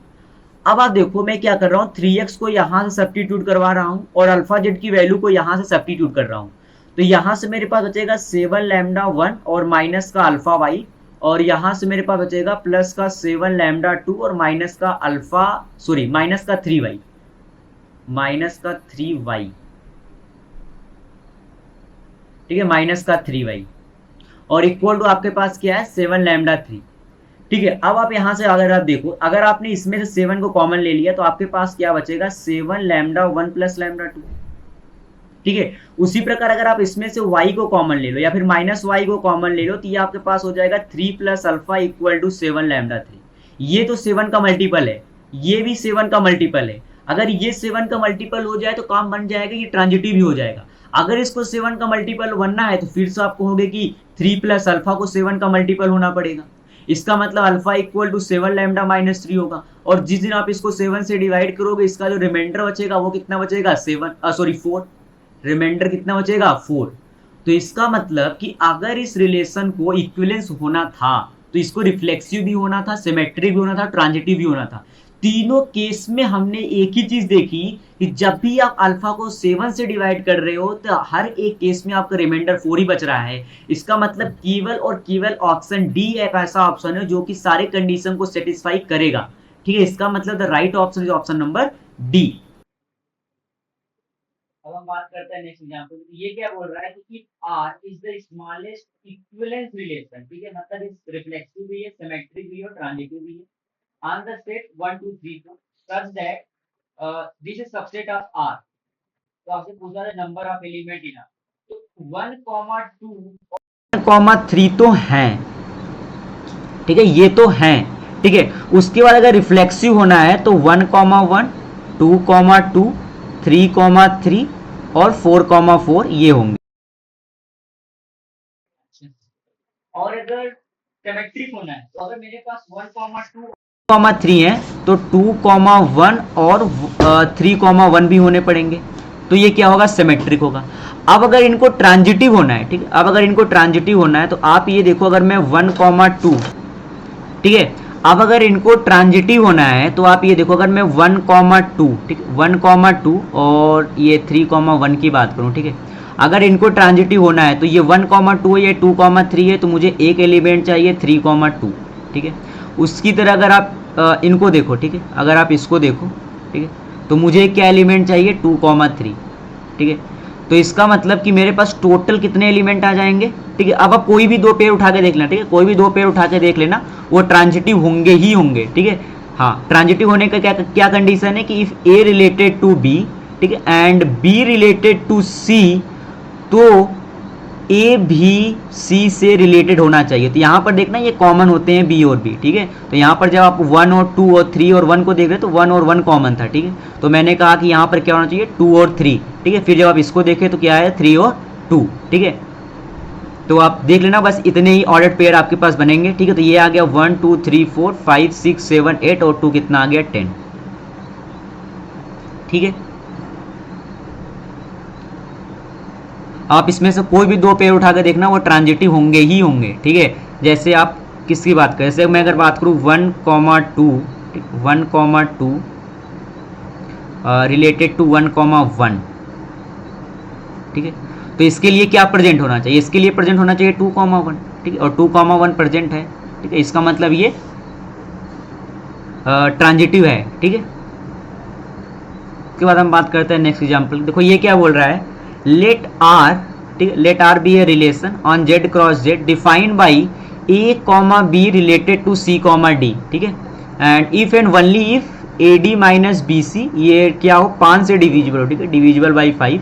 अब आप देखो मैं क्या कर रहा हूँ, 3x को यहां से सब्स्टिट्यूट करवा रहा हूं और अल्फा जेड की वैल्यू को यहां से सब्स्टिट्यूट कर रहा हूं, तो यहां से मेरे पास बचेगा 7 लैम्डा 1 और माइनस का अल्फा वाई, और यहां से मेरे पास बचेगा प्लस का 7 लैम्डा 2 और माइनस का अल्फा, सॉरी माइनस का 3y, ठीक है, माइनस का 3y, और इक्वल टू आपके पास क्या है 7 लैम्डा 3, ठीक है। अब आप यहां से अगर आप देखो, अगर आपने इसमें से 7 को कॉमन ले लिया तो आपके पास क्या बचेगा, 7 लैम्डा 1 प्लस लैम्डा 2, ठीक है। उसी प्रकार अगर आप इसमें से y को कॉमन ले लो या फिर माइनस y को कॉमन ले लो तो ये आपके पास हो जाएगा 3 plus alpha equal to 7 lambda 3। ये तो 7 का मल्टीपल है, ये भी 7 का मल्टीपल है। अगर ये 7 का मल्टीपल हो जाए तो काम बन जाएगा, ये ट्रांजिटिव भी हो जाएगा। अगर इसको 7 का मल्टीपल बनना है तो फिर से आपको होगा कि 3 प्लस अल्फा को 7 का मल्टीपल होना पड़ेगा। इसका मतलब alpha equal to 7 lambda minus 3 होगा, और जिस दिन आप इसको 7 से डिवाइड करोगे इसका जो रिमाइंडर बचेगा वो कितना बचेगा, 4, रिमाइंडर कितना बचेगा, 4। तो इसका मतलब कि अगर इस रिलेशन को इक्विवेलेंस होना था तो इसको रिफ्लेक्सिव भी होना था, सिमेट्रिक भी होना था, ट्रांजिटिव भी होना था। तीनों केस में हमने एक ही चीज देखी कि जब भी आप अल्फा को 7 से डिवाइड कर रहे हो तो हर एक केस में आपका रिमाइंडर 4 ही बच रहा है। इसका मतलब केवल और केवल ऑप्शन डी एक ऐसा ऑप्शन है जो कि सारे कंडीशन को सेटिस्फाई करेगा। ठीक है, इसका मतलब the right option is option number D. अब हम बात करते हैं नेक्स्ट एग्जांपल। ये क्या बोल रहा है कि are is the smallest equivalence relation. ठीक है, मतलब इस रिफ्लेक्सिव भी है, सिमेट्रिक भी है और ट्रांजिटिव भी है on the set 1 2 3 4 such that this is subset of R। तो आपसे पूछा है number of element in R। तो 1 2 3 तो हैं, ठीक है, ये तो हैं, ठीक है। उसके बाद अगर रिफ्लेक्सिव होना है तो 1 1 2 2 3 3 और 4 4 ये होंगे। और अगर सिमेट्रिक होना है तो अगर मेरे पास 1 2 3 है तो 2 1 और 3 1 भी होने पड़ेंगे, तो ये क्या होगा, सिमेट्रिक होगा। अब अगर इनको ट्रांजिटिव होना है, ठीक है, अब अगर इनको ट्रांजिटिव होना है तो आप ये देखो, अगर मैं 1 2, ठीक है, अब अगर इनको ट्रांजिटिव होना है तो आप ये देखो, अगर मैं 1 2, ठीक है, 1 2 और ये 3 1 की बात करूं, ठीक है, अगर इनको ट्रांजिटिव होना है तो ये 1 2 है, ये 2 3 है, तो मुझे एक एलिमेंट चाहिए 3 2, ठीक है। उसकी तरह अगर आप इनको देखो, ठीक है, अगर आप इसको देखो, ठीक है, तो मुझे क्या एलिमेंट चाहिए 2 3, ठीक है। तो इसका मतलब कि मेरे पास टोटल कितने एलिमेंट आ जाएंगे, ठीक है। अब आप कोई भी दो पेयर उठा के देख लेना, ठीक है, कोई भी दो पेयर उठा के देख लेना, वो ट्रांजिटिव होंगे ही होंगे, ठीक है। हाँ, ट्रांजिटिव होने का क्या क्या कंडीशन है कि if A related to B, ठीक है, and B related to C, तो ए भी सी से रिलेटेड होना चाहिए। तो यहाँ पर देखना ये कॉमन होते हैं बी और बी, ठीक है। तो यहाँ पर जब आप 1 और 2 और 3 और 1 को देख रहे तो 1 और 1 कॉमन था, ठीक है। तो मैंने कहा कि यहाँ पर क्या होना चाहिए 2 और 3, ठीक है। फिर जब आप इसको देखें तो क्या है 3 और 2, ठीक है। तो आप देख लेना, बस इतने ही ऑर्डर्ड पेयर आपके पास बनेंगे, ठीक है। तो ये आ गया 1 2 3 4 5 6 7 8 और 2 कितना आ गया 10, ठीक है। आप इसमें से कोई भी दो पेयर उठा कर देखना, वो ट्रांजिटिव होंगे ही होंगे, ठीक है। जैसे आप किसकी बात करें, जैसे मैं अगर बात करूँ 1 2, 1 2 रिलेटेड टू 1 1, ठीक है। तो इसके लिए क्या प्रेजेंट होना चाहिए, इसके लिए प्रेजेंट होना चाहिए 2 1, ठीक है, और 2 1 प्रेजेंट है, ठीक है। इसका मतलब ये ट्रांजिटिव है, ठीक है। उसके बाद हम बात करते हैं नेक्स्ट एग्जांपल। देखो ये क्या बोल रहा है, लेट आर, ठीक है, let are be a relation on Z cross Z defined by A comma B related to C comma D, ठीक है, and if and only if A D minus B C ये क्या हो 5 से divisible हो, ठीक है, divisible by 5,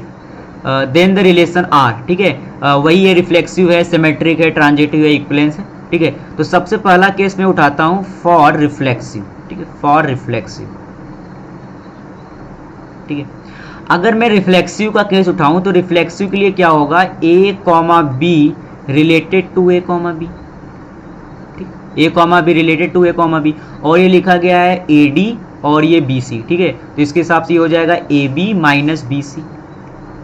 then the relation R, ठीक है। वही ये रिफ्लेक्सिव है, सिमेट्रिक है, ट्रांजिटिव है, इक्विवेलेंस है, ठीक है। तो सबसे पहला केस मैं उठाता हूँ फॉर रिफ्लेक्सिव, ठीक है, फॉर रिफ्लेक्सिव, ठीक है। अगर मैं रिफ्लेक्सिव का केस उठाऊं तो रिफ्लेक्सिव के लिए क्या होगा, A comma B related to A comma B, ठीक, A comma B related to A comma B, और ये लिखा गया है ए डी और ये बी सी, ठीक है। तो इसके हिसाब से ये हो जाएगा A B minus B C,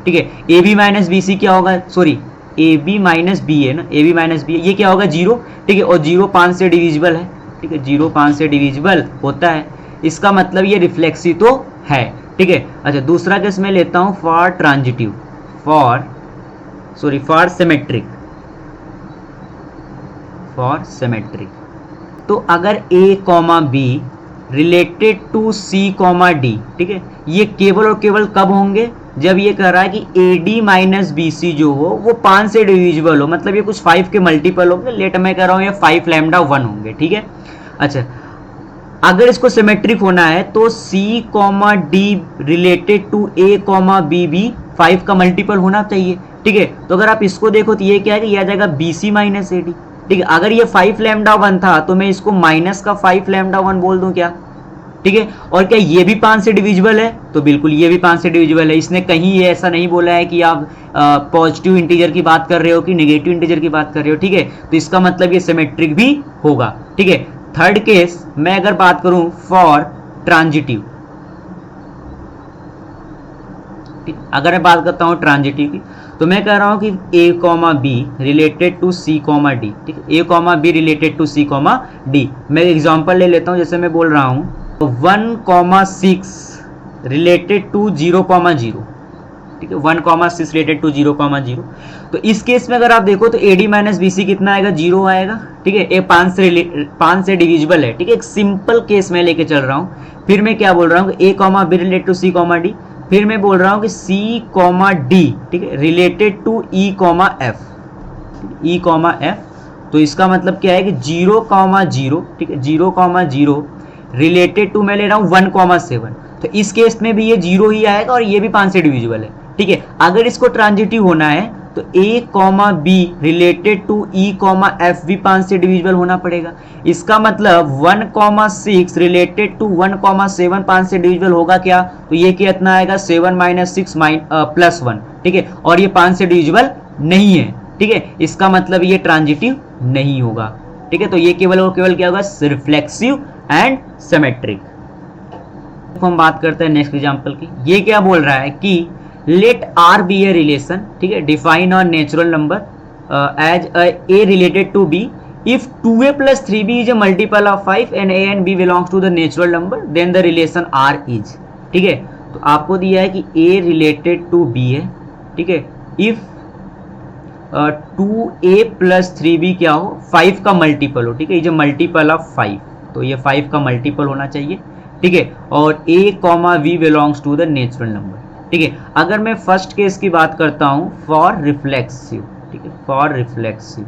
ठीक है। A B minus B C क्या होगा, sorry A B minus B है ना, ए बी माइनस बी, ये क्या होगा 0, ठीक है, और 0 5 से डिविजिबल है, ठीक है, 0 5 से डिविजिबल होता है। इसका मतलब ये रिफ्लेक्सिव तो है, ठीक है। अच्छा, दूसरा केस मैं लेता हूं for transitive, for symmetric, for symmetric. तो अगर A comma B related to C comma D, ठीक है, ये केवल और केवल कब होंगे, जब ये कह रहा है कि A D minus B C जो हो वो 5 से डिविजिबल हो, मतलब ये कुछ 5 के मल्टीपल होंगे। लेट मैं कह रहा हूँ ये 5 लैम्डा 1 होंगे, ठीक है। अच्छा, अगर इसको सिमेट्रिक होना है तो C comma D related to A comma B भी 5 का मल्टीपल होना चाहिए, ठीक है। तो अगर आप इसको देखो तो ये क्या है कि ये आ जाएगा B C minus A D, ठीक है। अगर ये 5 लैम्डा 1 था तो मैं इसको माइनस का 5 लैम्डा 1 बोल दूं क्या, ठीक है। और क्या ये भी 5 से डिविजिबल है, तो बिल्कुल ये भी 5 से डिविजिबल है। इसने कहीं ये ऐसा नहीं बोला है कि आप पॉजिटिव इंटीजर की बात कर रहे हो कि नेगेटिव इंटीजर की बात कर रहे हो, ठीक है। तो इसका मतलब ये सिमेट्रिक भी होगा, ठीक है। थर्ड केस मैं अगर बात करूं फॉर ट्रांजिटिव, अगर मैं बात करता हूं ट्रांजिटिव की, तो मैं कह रहा हूं कि A comma B related to C comma D, ठीक है, A comma B related to C comma D. मैं एग्जांपल ले लेता हूं, जैसे मैं बोल रहा हूं 1,6 रिलेटेड टू 0,0, ठीक है, 1,6 रिलेटेड टू 0,0। तो इस केस में अगर आप देखो तो AD माइनस BC कितना आएगा, 0 आएगा, ठीक है। ये 5 से डिविजिबल है, ठीक है। एक सिंपल केस में लेके चल रहा हूँ। फिर मैं क्या बोल रहा हूँ कि A, B related to C, D। फिर मैं बोल रहा हूँ कि C, D, ठीक है, related to E, F, E, F। तो इसका मतलब क्या है कि 0,0, ठीक है, 0,0 रिलेटेड टू मैं ले रहा हूँ 1,7। तो इस केस में भी ये 0 ही आएगा और ये भी 5 से डिविजिबल है, ठीक है। अगर इसको ट्रांजिटिव होना है तो A, B related to E, F भी 5 से डिविजिबल होना पड़ेगा। इसका मतलब 1,6 रिलेटेड टू 1,7 5 से डिविजिबल होगा क्या, तो ये कितना आएगा 7 माइनस 6 प्लस 1, ठीक है। और ये 5 से डिविजिबल नहीं है, ठीक है। इसका मतलब ये ट्रांजिटिव नहीं होगा, ठीक है। तो ये केवल और केवल क्या होगा, रिफ्लेक्सिव एंड सिमेट्रिक। हम बात करते हैं नेक्स्ट एग्जांपल की। ये क्या बोल रहा है कि let R be a relation, ठीक है, define a natural number as A related to B if 2A plus 3B is a multiple of 5 and A and B belongs to the natural number then the relation R is, ठीक है। तो आपको दिया है कि A related to B है, ठीक है, if 2A plus 3B क्या हो, 5 का मल्टीपल हो, ठीक है, ये जो मल्टीपल ऑफ 5, तो ये 5 का मल्टीपल होना चाहिए, ठीक है। और A, V belongs to the natural number, ठीक है। अगर मैं फर्स्ट केस की बात करता हूं फॉर रिफ्लेक्सिव, ठीक है, फॉर रिफ्लेक्सिव,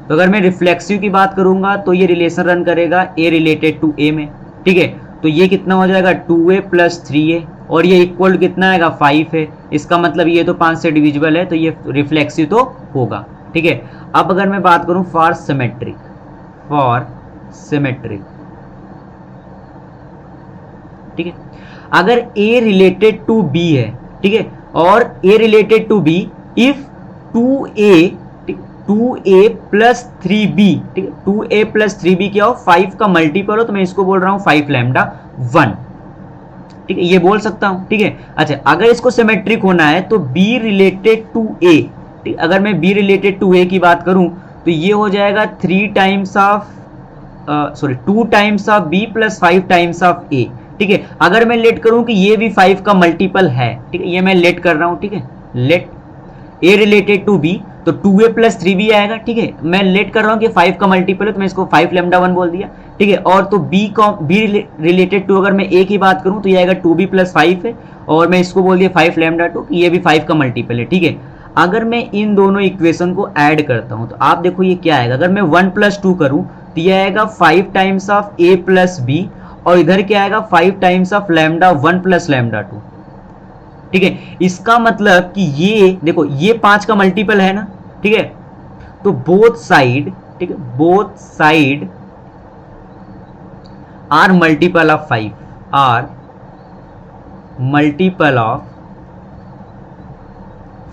तो अगर मैं रिफ्लेक्सिव की बात करूंगा तो ये रिलेशन रन करेगा A रिलेटेड टू A में, ठीक है। तो ये कितना हो जाएगा 2A प्लस 3A और ये इक्वल कितना आएगा 5 है। इसका मतलब ये तो 5 से डिविजिबल है, तो ये रिफ्लेक्सिव तो होगा, ठीक है। अब अगर मैं बात करूं फॉर सिमेट्रिक, फॉर सिमेट्रिक, ठीक है, अगर A रिलेटेड टू B है, ठीक है, और A related to B if 2A plus 3B, ठीक है, 2A प्लस 3B क्या हो, 5 का मल्टीपल हो, तो मैं इसको बोल रहा हूं 5 लैम्डा 1, ठीक है, ये बोल सकता हूं, ठीक है। अच्छा, अगर इसको सिमेट्रिक होना है तो B रिलेटेड टू A, ठीक, अगर मैं B रिलेटेड टू A की बात करूं तो ये हो जाएगा 2 times of B plus 5 times of A, ठीक है। अगर मैं लेट करूं कि ये भी 5 का मल्टीपल है, ठीक है, ये मैं लेट कर रहा हूं, ठीक है, let A related to B, तो 2A प्लस 3B आएगा, ठीक है। मैं लेट कर रहा हूं कि 5 का मल्टीपल है, तो मैं इसको 5 लैम्डा 1 बोल दिया, ठीक है। और तो B रिलेटेड टू अगर मैं A की बात करूं तो ये आएगा 2B प्लस 5 है, और मैं इसको बोल दिया 5 लैम्डा 2, ये भी 5 का मल्टीपल है, ठीक है। अगर मैं इन दोनों इक्वेशन को ऐड करता हूं तो आप देखो ये क्या आएगा, अगर मैं 1 प्लस 2 करूं तो ये आएगा 5 times of A plus B, और इधर क्या आएगा 5 times of lambda 1 plus lambda 2, ठीक है। इसका मतलब कि ये देखो ये 5 का मल्टीपल है ना, ठीक है, तो बोथ साइड, ठीक है, both side are multiple of 5, are multiple of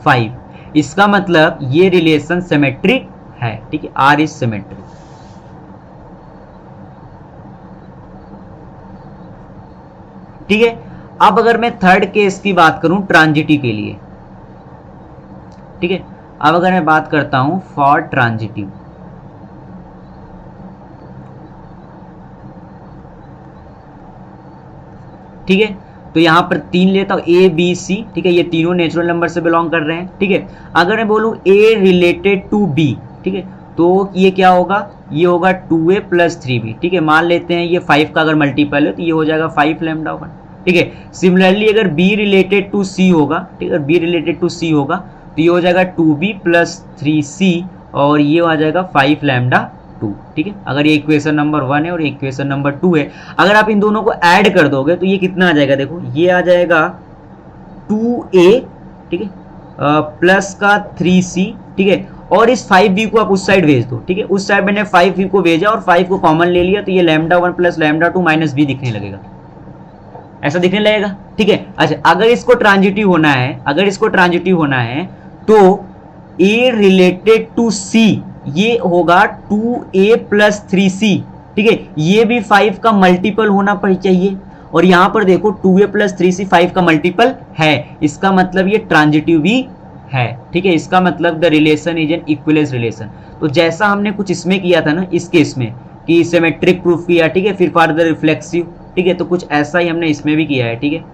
5। इसका मतलब ये रिलेशन सिमेट्रिक है, ठीक है, आर इज सिमेट्रिक, ठीक है। अब अगर मैं थर्ड केस की बात करूं ट्रांजिटिव के लिए, ठीक है, अब अगर मैं बात करता हूं फॉर ट्रांजिटिव, ठीक है, तो यहां पर 3 लेता हूं A, B, C, ठीक है, ये तीनों नेचुरल नंबर से बिलोंग कर रहे हैं, ठीक है। अगर मैं बोलूं A रिलेटेड टू B, ठीक है, तो ये क्या होगा, ये होगा 2A प्लस 3B, ठीक है। मान लेते हैं ये 5 का अगर मल्टीपल है तो ये हो जाएगा 5 लैम्डा 1, ठीक है। सिमिलरली अगर B रिलेटेड टू C होगा, ठीक है, B रिलेटेड टू C होगा तो ये हो जाएगा 2B प्लस 3C, और ये आ जाएगा 5 लैम्डा 2, ठीक है। अगर ये इक्वेशन नंबर 1 है और इक्वेशन नंबर 2 है, अगर आप इन दोनों को ऐड कर दोगे तो ये कितना आ जाएगा, देखो ये आ जाएगा 2A, ठीक है, प्लस का 3C, ठीक है, और इस 5B को आप उस साइड भेज दो, ठीक है। उस साइड मैंने 5B को भेजा और 5 को कॉमन ले लिया, तो ये lambda 1 plus lambda 2 minus B दिखने लगेगा, ऐसा दिखने लगेगा, ठीक है। अच्छा, अगर इसको ट्रांजिटिव होना है, अगर इसको ट्रांजिटिव होना है तो A रिलेटेड टू C ये होगा 2A प्लस 3C, ठीक है, ये भी 5 का मल्टीपल होना चाहिए, और यहां पर देखो 2A प्लस 3C 5 का मल्टीपल है, इसका मतलब ये ट्रांजिटिव भी है, ठीक है। इसका मतलब the relation is an equivalence relation. तो जैसा हमने कुछ इसमें किया था ना, इस केस में कि सिमेट्रिक प्रूफ किया, ठीक है, फिर फर्दर रिफ्लेक्सिव, ठीक है, तो कुछ ऐसा ही हमने इसमें भी किया है, ठीक है।